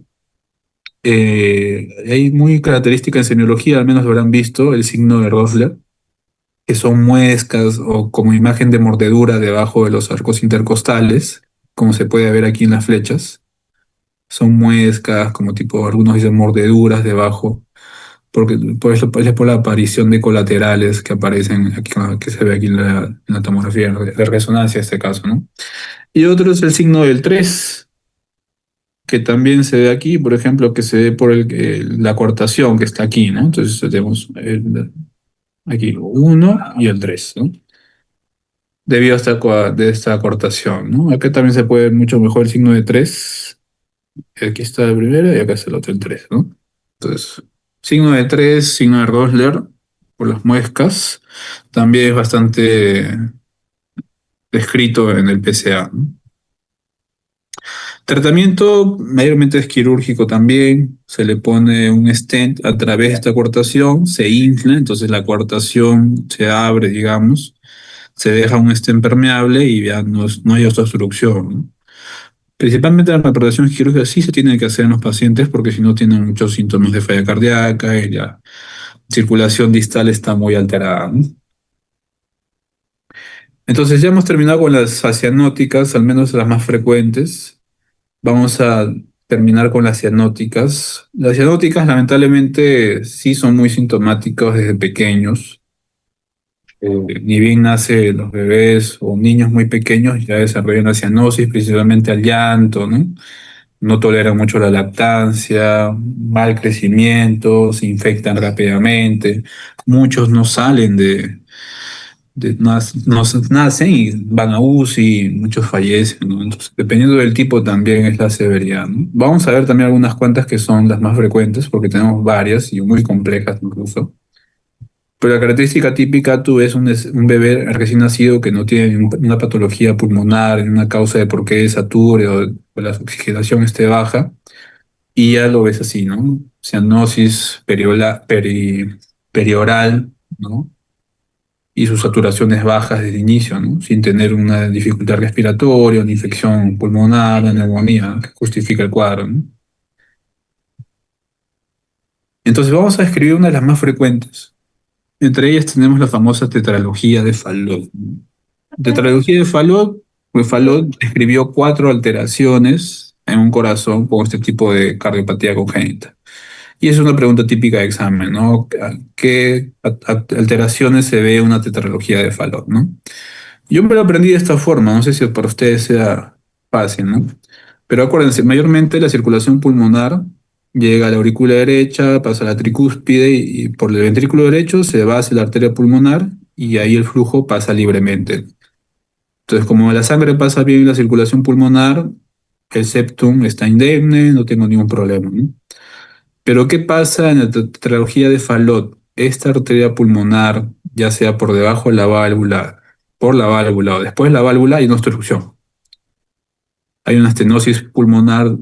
Hay muy característica en semiología, al menos lo habrán visto, el signo de Rosler, que son muescas o como imagen de mordedura debajo de los arcos intercostales, como se puede ver aquí en las flechas. Son muescas, como tipo, algunos dicen mordeduras debajo, porque es por la aparición de colaterales que aparecen aquí, que se ve aquí en la tomografía de resonancia en este caso, ¿no? Y otro es el signo del 3 que también se ve aquí, por ejemplo, que se ve por la cortación que está aquí, ¿no? Entonces tenemos aquí uno y el 3, ¿no? Debido a de esta cortación, ¿no? Acá también se puede ver mucho mejor el signo de 3. Aquí está el primero y acá está el otro, el 3, ¿no? Entonces, signo de 3, signo de Rosler, por las muescas, también es bastante descrito en el PCA, ¿no? Tratamiento mayormente es quirúrgico también, se le pone un stent a través de esta coartación, se infla, entonces la coartación se abre, digamos, se deja un stent permeable y ya no hay otra obstrucción, ¿no? Principalmente las operaciones quirúrgicas sí se tienen que hacer en los pacientes porque si no tienen muchos síntomas de falla cardíaca y la circulación distal está muy alterada, ¿no? Entonces ya hemos terminado con las fascianóticas, al menos las más frecuentes. Vamos a terminar con las cianóticas. Las cianóticas lamentablemente sí son muy sintomáticos desde pequeños. Ni bien nacen los bebés o niños muy pequeños ya desarrollan la cianosis, principalmente al llanto, ¿no? No toleran mucho la lactancia, mal crecimiento, se infectan rápidamente. Muchos no salen nacen y van a UCI, muchos fallecen, ¿no? Entonces, dependiendo del tipo también es la severidad, ¿no? Vamos a ver también algunas cuantas que son las más frecuentes, porque tenemos varias y muy complejas incluso. Pero la característica típica, tú ves un bebé recién nacido que no tiene una patología pulmonar, una causa de por qué sature o la oxigenación esté baja, y ya lo ves así, ¿no? Cianosis perioral, ¿no? Y sus saturaciones bajas desde el inicio, ¿no? Sin tener una dificultad respiratoria, una infección pulmonar, una neumonía que justifica el cuadro, ¿no? Entonces vamos a describir una de las más frecuentes. Entre ellas tenemos la famosa tetralogía de Fallot, ¿no? Tetralogía de Fallot, pues Fallot describió 4 alteraciones en un corazón con este tipo de cardiopatía congénita. Y es una pregunta típica de examen, ¿no? ¿Qué alteraciones se ve en una tetralogía de Fallot, ¿no? Yo me lo aprendí de esta forma, no sé si para ustedes sea fácil, ¿no? Pero acuérdense, mayormente la circulación pulmonar llega a la aurícula derecha, pasa a la tricúspide y por el ventrículo derecho se va hacia la arteria pulmonar y ahí el flujo pasa libremente. Entonces, como la sangre pasa bien en la circulación pulmonar, el septum está indemne, no tengo ningún problema, ¿no? Pero ¿qué pasa en la tetralogía de Fallot? Esta arteria pulmonar, ya sea por debajo de la válvula, por la válvula o después de la válvula, hay una obstrucción. Hay una estenosis pulmonar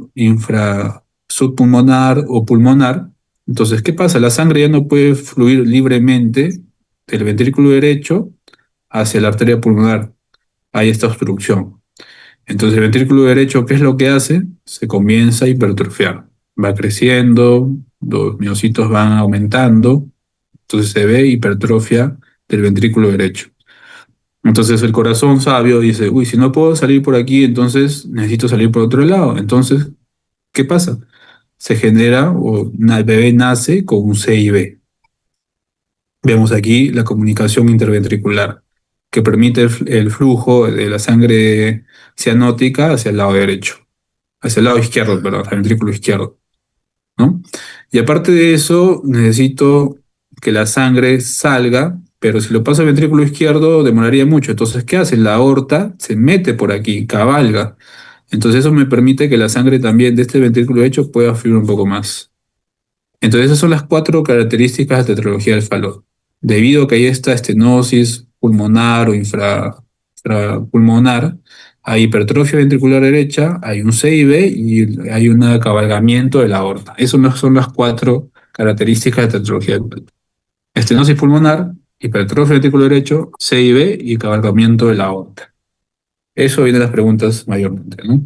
subpulmonar o pulmonar. Entonces, ¿qué pasa? La sangre ya no puede fluir libremente del ventrículo derecho hacia la arteria pulmonar. Hay esta obstrucción. Entonces, el ventrículo derecho, ¿qué es lo que hace? Se comienza a hipertrofiar. Va creciendo, los miocitos van aumentando, entonces se ve hipertrofia del ventrículo derecho. Entonces el corazón sabio dice, uy, si no puedo salir por aquí, entonces necesito salir por otro lado. Entonces, ¿qué pasa? Se genera, el bebé nace con un CIB. Vemos aquí la comunicación interventricular, que permite el flujo de la sangre cianótica hacia el lado derecho, hacia el lado izquierdo, perdón, al ventrículo izquierdo, ¿no? Y aparte de eso, necesito que la sangre salga pero si lo paso al ventrículo izquierdo demoraría mucho. Entonces, ¿qué hace? La aorta se mete por aquí, cabalga. Entonces eso me permite que la sangre también de este ventrículo derecho pueda fluir un poco más. Entonces esas son las cuatro características de tetralogía del falón. Debido a que hay esta estenosis pulmonar o infrapulmonar, hay hipertrofia ventricular derecha, hay un CIB y hay un acabalgamiento de la aorta. Esas son las cuatro características de tetralogía del falón. Estenosis pulmonar, hipertrofia ventricular derecho, CIB y acabalgamiento de la aorta. Eso vienen las preguntas mayormente, ¿no?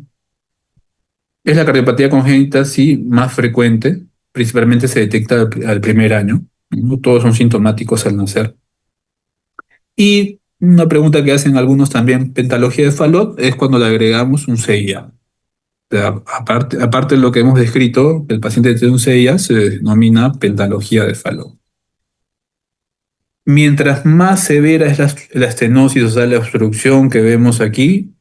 Es la cardiopatía congénita, sí, más frecuente. Principalmente se detecta al primer año. No todos son sintomáticos al nacer. Y una pregunta que hacen algunos también, pentalogía de Fallot, es cuando le agregamos un CIA. O sea, aparte de lo que hemos descrito, el paciente tiene un CIA, se denomina pentalogía de Fallot. Mientras más severa es la estenosis, o sea, la obstrucción que vemos aquí,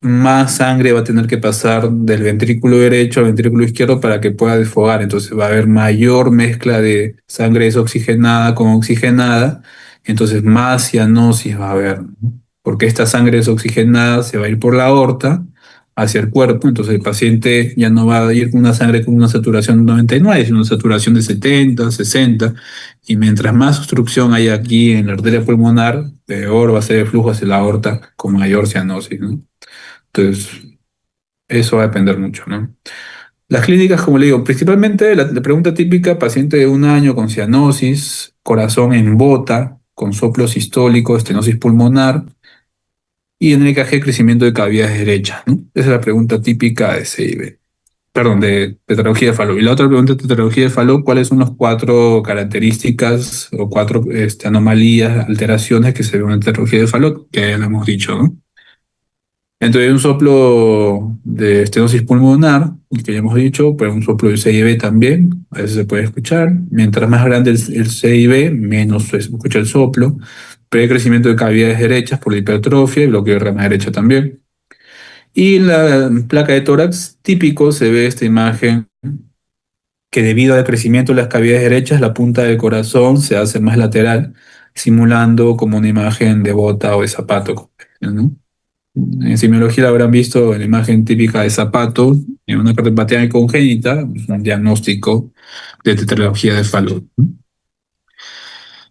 más sangre va a tener que pasar del ventrículo derecho al ventrículo izquierdo para que pueda desfogar. Entonces va a haber mayor mezcla de sangre desoxigenada con oxigenada, entonces más cianosis va a haber, ¿no? Porque esta sangre desoxigenada se va a ir por la aorta hacia el cuerpo, entonces el paciente ya no va a ir con una sangre con una saturación de 99, sino una saturación de 70, 60, y mientras más obstrucción hay aquí en la arteria pulmonar, peor va a ser el flujo hacia la aorta con mayor cianosis, ¿no? Entonces, eso va a depender mucho, ¿no? Las clínicas, como le digo, principalmente la pregunta típica, paciente de un año con cianosis, corazón en bota, con soplo sistólico, estenosis pulmonar y en el EKG crecimiento de cavidades derechas, ¿no? Esa es la pregunta típica de CIB, perdón, de tetralogía de Fallot. Y la otra pregunta de tetralogía de Fallot, ¿cuáles son las cuatro características o cuatro anomalías, alteraciones que se ven en tetralogía de Fallot? Que ya lo hemos dicho, ¿no? Entonces hay un soplo de estenosis pulmonar, el que ya hemos dicho, pero un soplo de CIB también, a veces se puede escuchar. Mientras más grande el CIB, menos se escucha el soplo. Pero hay crecimiento de cavidades derechas por la hipertrofia y bloqueo de rama derecha también. Y en la placa de tórax típico se ve esta imagen que debido al crecimiento de las cavidades derechas, la punta del corazón se hace más lateral, simulando como una imagen de bota o de zapato, ¿no? En semiología la habrán visto en la imagen típica de zapato, en una cardiopatía congénita, un diagnóstico de tetralogía de Fallot.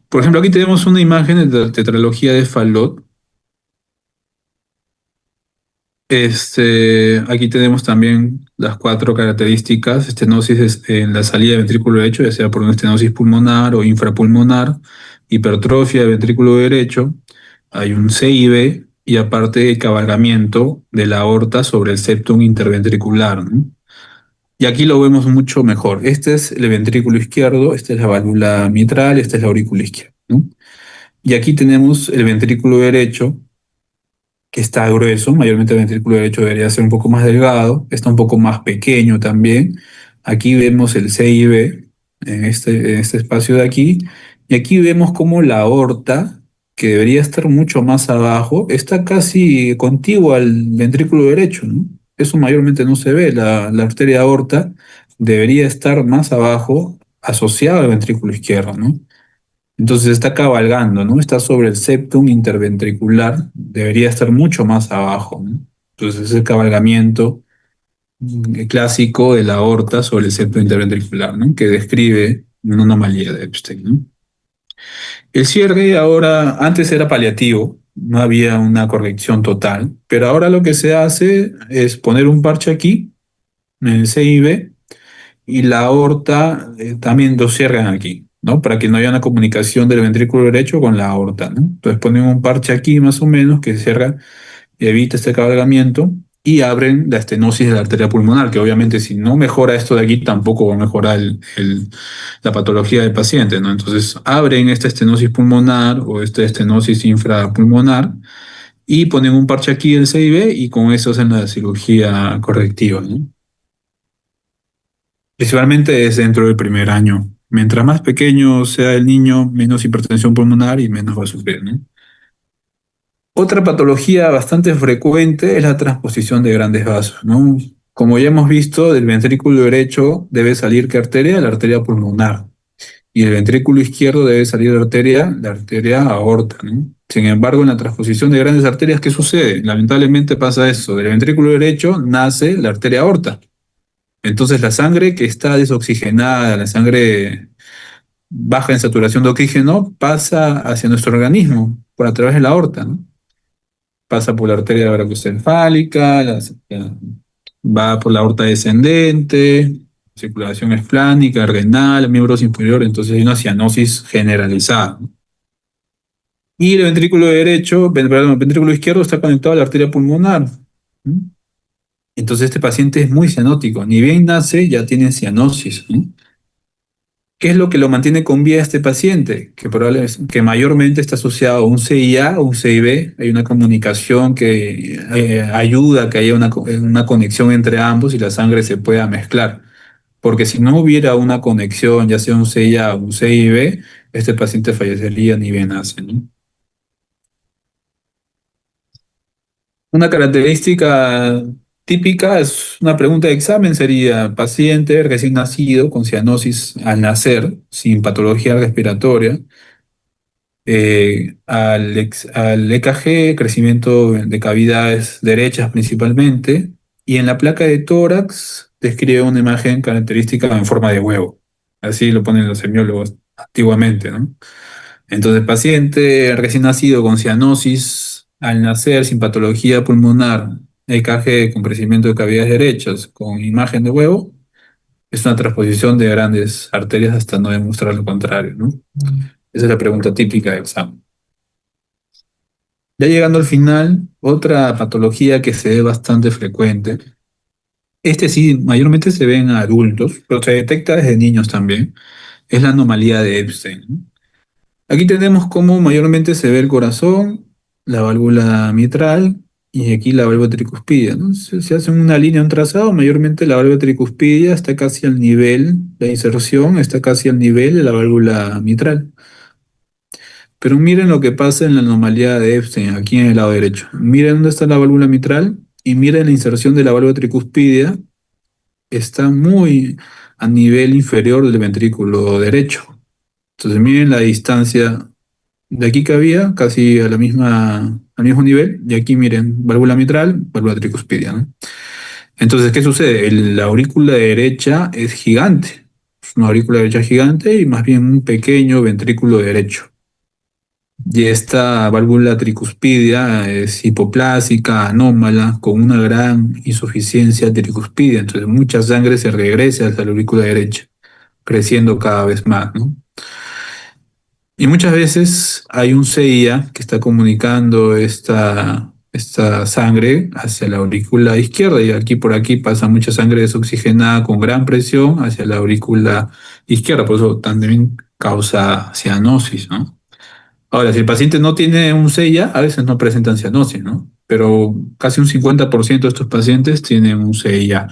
Por ejemplo, aquí tenemos una imagen de tetralogía de Fallot. Aquí tenemos también las cuatro características, estenosis en la salida del ventrículo derecho, ya sea por una estenosis pulmonar o infrapulmonar, hipertrofia del ventrículo derecho, hay un CIB y aparte el cabalgamiento de la aorta sobre el septum interventricular, ¿no? Y aquí lo vemos mucho mejor. Este es el ventrículo izquierdo, esta es la válvula mitral, esta es la aurícula izquierda, ¿no? Y aquí tenemos el ventrículo derecho, que está grueso, mayormente el ventrículo derecho debería ser un poco más delgado, está un poco más pequeño también. Aquí vemos el CIB en este espacio de aquí, y aquí vemos como la aorta, que debería estar mucho más abajo, está casi contigua al ventrículo derecho, ¿no? Eso mayormente no se ve, la arteria aorta debería estar más abajo, asociada al ventrículo izquierdo, ¿no? Entonces está cabalgando, ¿no? Está sobre el septum interventricular, debería estar mucho más abajo, ¿no? Entonces es el cabalgamiento clásico de la aorta sobre el septum interventricular, ¿no? Que describe una anomalía de Epstein, ¿no? El cierre ahora, antes era paliativo, no había una corrección total, pero ahora lo que se hace es poner un parche aquí, en el CIB, y la aorta también lo cierran aquí, ¿no? Para que no haya una comunicación del ventrículo derecho con la aorta, ¿no? Entonces ponen un parche aquí más o menos que cierra y evita este cabalgamiento y abren la estenosis de la arteria pulmonar, que obviamente si no mejora esto de aquí tampoco va a mejorar la patología del paciente, ¿no? Entonces abren esta estenosis pulmonar o esta estenosis infrapulmonar y ponen un parche aquí del CIB y con eso hacen la cirugía correctiva, ¿no? Principalmente es dentro del primer año. Mientras más pequeño sea el niño, menos hipertensión pulmonar y menos va a sufrir, ¿no? Otra patología bastante frecuente es la transposición de grandes vasos, ¿no? Como ya hemos visto, del ventrículo derecho debe salir ¿qué arteria? La arteria pulmonar. y el ventrículo izquierdo debe salir la arteria aorta, ¿no? Sin embargo, en la transposición de grandes arterias, ¿qué sucede? Lamentablemente pasa eso, del ventrículo derecho nace la arteria aorta. Entonces la sangre que está desoxigenada, la sangre baja en saturación de oxígeno, pasa hacia nuestro organismo por a través de la aorta, ¿no? Pasa por la arteria brachiocefálica, va por la aorta descendente, circulación esplánica, renal, miembros inferiores, entonces hay una cianosis generalizada, ¿no? Y el ventrículo derecho, perdón, el ventrículo izquierdo está conectado a la arteria pulmonar, ¿no? Entonces este paciente es muy cianótico, ni bien nace ya tiene cianosis, ¿no? ¿Qué es lo que lo mantiene con vida a este paciente? Que mayormente está asociado a un CIA o un CIB. Hay una comunicación que ayuda a que haya una conexión entre ambos y la sangre se pueda mezclar. Porque si no hubiera una conexión, ya sea un CIA o un CIB, este paciente fallecería ni bien nace, ¿no? Una característica típica es una pregunta de examen, sería paciente recién nacido con cianosis al nacer, sin patología respiratoria, al EKG, crecimiento de cavidades derechas principalmente, y en la placa de tórax describe una imagen característica en forma de huevo. Así lo ponen los semiólogos antiguamente, ¿no? Entonces, paciente recién nacido con cianosis al nacer sin patología pulmonar, EKG con crecimiento de cavidades derechas, con imagen de huevo, es una transposición de grandes arterias hasta no demostrar lo contrario, ¿no? Esa es la pregunta típica del examen. Ya llegando al final, otra patología que se ve bastante frecuente, este sí, mayormente se ve en adultos, pero se detecta desde niños también, es la anomalía de Epstein, ¿no? Aquí tenemos cómo mayormente se ve el corazón, la válvula mitral y aquí la válvula tricuspidia, ¿no? Se hace una línea, un trazado, mayormente la válvula tricuspidia está casi al nivel, la inserción está casi al nivel de la válvula mitral. Pero miren lo que pasa en la anomalía de Epstein, aquí en el lado derecho. Miren dónde está la válvula mitral y miren la inserción de la válvula tricuspidia. Está muy a nivel inferior del ventrículo derecho. Entonces miren la distancia de aquí que había, casi a al mismo nivel. Y aquí miren, válvula mitral, válvula tricuspidia, ¿no? Entonces, ¿qué sucede? La aurícula derecha es gigante. Es una aurícula derecha gigante y más bien un pequeño ventrículo derecho. Y esta válvula tricuspidia es hipoplásica, anómala, con una gran insuficiencia tricuspidia. Entonces, mucha sangre se regresa hacia la aurícula derecha, creciendo cada vez más, ¿no? Y muchas veces hay un CIA que está comunicando esta sangre hacia la aurícula izquierda y aquí por aquí pasa mucha sangre desoxigenada con gran presión hacia la aurícula izquierda, por eso también causa cianosis, ¿no? Ahora, si el paciente no tiene un CIA, a veces no presentan cianosis, ¿no? Pero casi un 50% de estos pacientes tienen un CIA.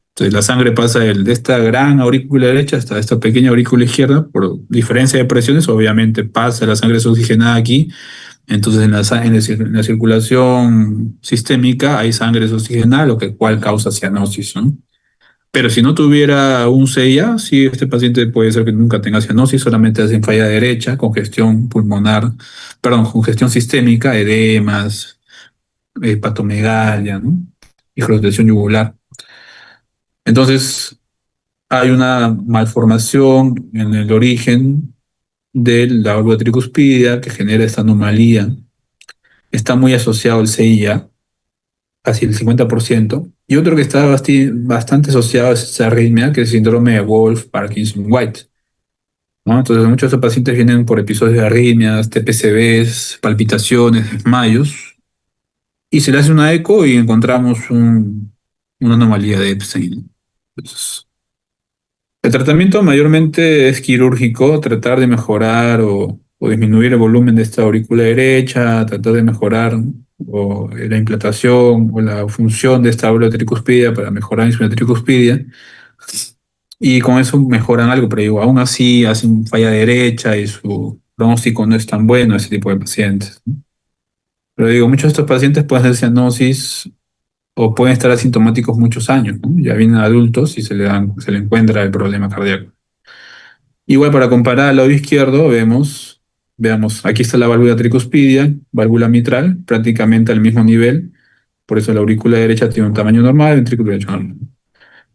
Entonces la sangre pasa de esta gran aurícula derecha hasta esta pequeña aurícula izquierda, por diferencia de presiones, obviamente pasa la sangre desoxigenada aquí, entonces en la circulación sistémica hay sangre desoxigenada, cual causa cianosis, ¿no? Pero si no tuviera un CIA, sí, este paciente puede ser que nunca tenga cianosis, solamente hacen falla derecha, congestión pulmonar, perdón, congestión sistémica, edemas, hepatomegalia, ¿no? Y flotación yugular. Entonces, hay una malformación en el origen de la válvula tricuspidia que genera esta anomalía. Está muy asociado al CIA, casi el 50%. Y otro que está bastante asociado es esa arritmia, que es el síndrome de Wolff-Parkinson-White, ¿no? Entonces, muchos de estos pacientes vienen por episodios de arritmias, TPCBs, palpitaciones, desmayos, y se le hace una eco y encontramos una anomalía de Epstein. Entonces, el tratamiento mayormente es quirúrgico, tratar de mejorar o disminuir el volumen de esta aurícula derecha, tratar de mejorar la implantación o la función de esta válvula tricuspidia para mejorar la insulina tricuspidia. Y con eso mejoran algo, pero digo, aún así hacen falla derecha y su pronóstico no es tan bueno ese tipo de pacientes, ¿no? Pero digo, muchos de estos pacientes pueden hacer cianosis o pueden estar asintomáticos muchos años, ¿no? Ya vienen adultos y se le encuentra el problema cardíaco. Igual para comparar al lado izquierdo, veamos, aquí está la válvula tricuspidia, válvula mitral, prácticamente al mismo nivel. Por eso la aurícula derecha tiene un tamaño normal, el ventrículo derecho normal.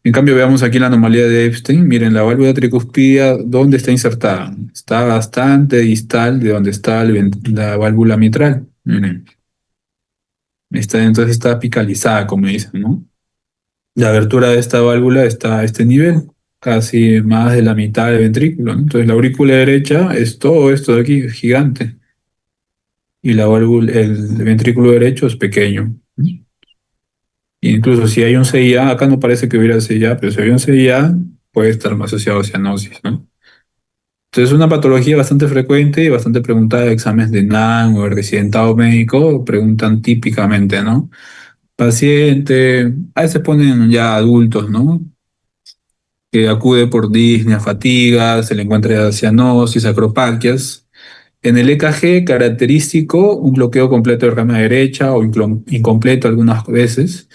En cambio, veamos aquí la anomalía de Epstein. Miren, la válvula tricuspidia, ¿dónde está insertada? Está bastante distal de donde está la válvula mitral. Miren, entonces está apicalizada, como dicen, ¿no? La abertura de esta válvula está a este nivel, casi más de la mitad del ventrículo, ¿no? Entonces la aurícula derecha es todo esto de aquí, es gigante, y el ventrículo derecho es pequeño, ¿no? Incluso si hay un CIA, acá no parece que hubiera CIA, pero si hay un CIA, puede estar más asociado a cianosis, ¿no? Entonces es una patología bastante frecuente y bastante preguntada en exámenes de NAN o de residentado médico, preguntan típicamente, ¿no? Paciente, a veces ponen ya adultos, ¿no? Que acude por disnea, fatiga, se le encuentra cianosis, acropaquias. En el EKG, característico, un bloqueo completo de rama derecha o incompleto algunas veces,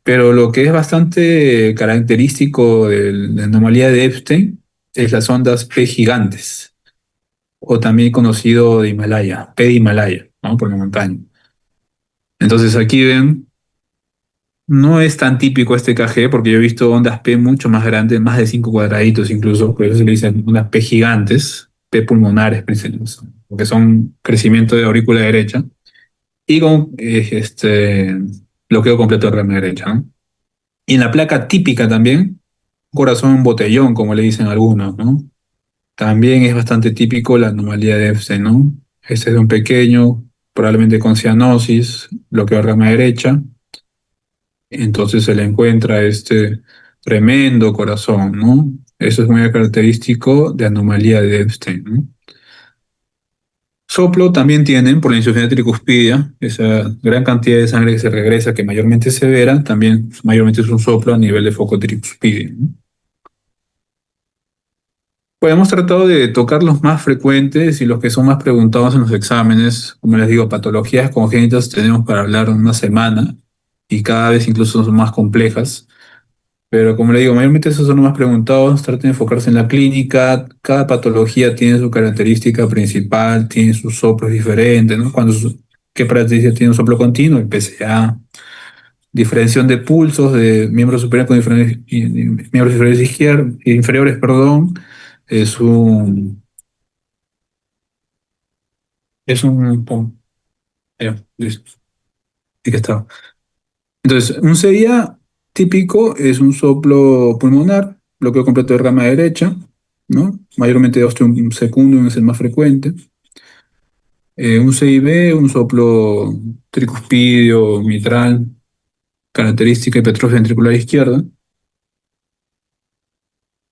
pero lo que es bastante característico de la anomalía de Epstein es las ondas P gigantes, o también conocido de Himalaya, P de Himalaya, ¿no? Por la montaña. Entonces aquí ven, no es tan típico este KG porque yo he visto ondas P mucho más grandes, más de 5 cuadraditos incluso, por eso se le dicen ondas P gigantes, P pulmonares, principalmente, porque son crecimiento de aurícula derecha y con bloqueo completo de rama derecha, ¿no? Y en la placa típica también, corazón botellón, como le dicen algunos, ¿no? También es bastante típico la anomalía de Epstein, ¿no? Este es de un pequeño, probablemente con cianosis, bloqueo de rama derecha. Entonces se le encuentra este tremendo corazón, ¿no? Eso es muy característico de anomalía de Epstein, ¿no? Soplo también tienen por la insuficiencia tricuspidia, esa gran cantidad de sangre que se regresa, que mayormente es severa, también mayormente es un soplo a nivel de foco tricuspidio, ¿no? Pues hemos tratado de tocar los más frecuentes y los que son más preguntados en los exámenes. Como les digo, patologías congénitas tenemos para hablar una semana y cada vez incluso son más complejas. Pero como le digo, mayormente esos son los más preguntados. Traten de enfocarse en la clínica. Cada patología tiene su característica principal, tiene sus soplos diferentes, ¿no? ¿Qué característica tiene un soplo continuo? El PCA. Diferenciación de pulsos de miembros superiores con miembros inferiores inferiores, perdón. Es un, listo, sí que está. Entonces, un CIA típico es un soplo pulmonar, bloqueo completo de rama derecha, ¿no? Mayormente ostium secundum es el más frecuente. Un CIB, un soplo tricuspidio, mitral, característica hipertrofia ventricular izquierda.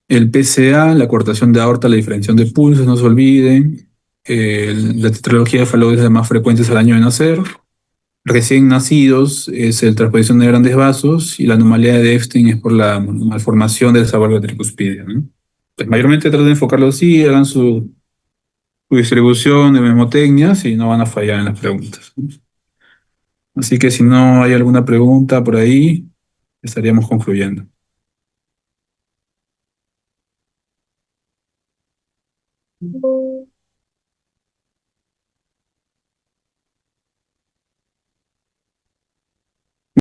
El PCA, la cortación de aorta, la diferenciación de pulsos, no se olviden. La tetralogía de Fallot es la más frecuente al año de nacer. Recién nacidos es la transposición de grandes vasos y la anomalía de Epstein es por la malformación del sabor tricuspidia, ¿no? Pues mayormente traten de enfocarlo así, hagan su distribución de memotecnias y no van a fallar en las preguntas, ¿no? Así que si no hay alguna pregunta por ahí, estaríamos concluyendo.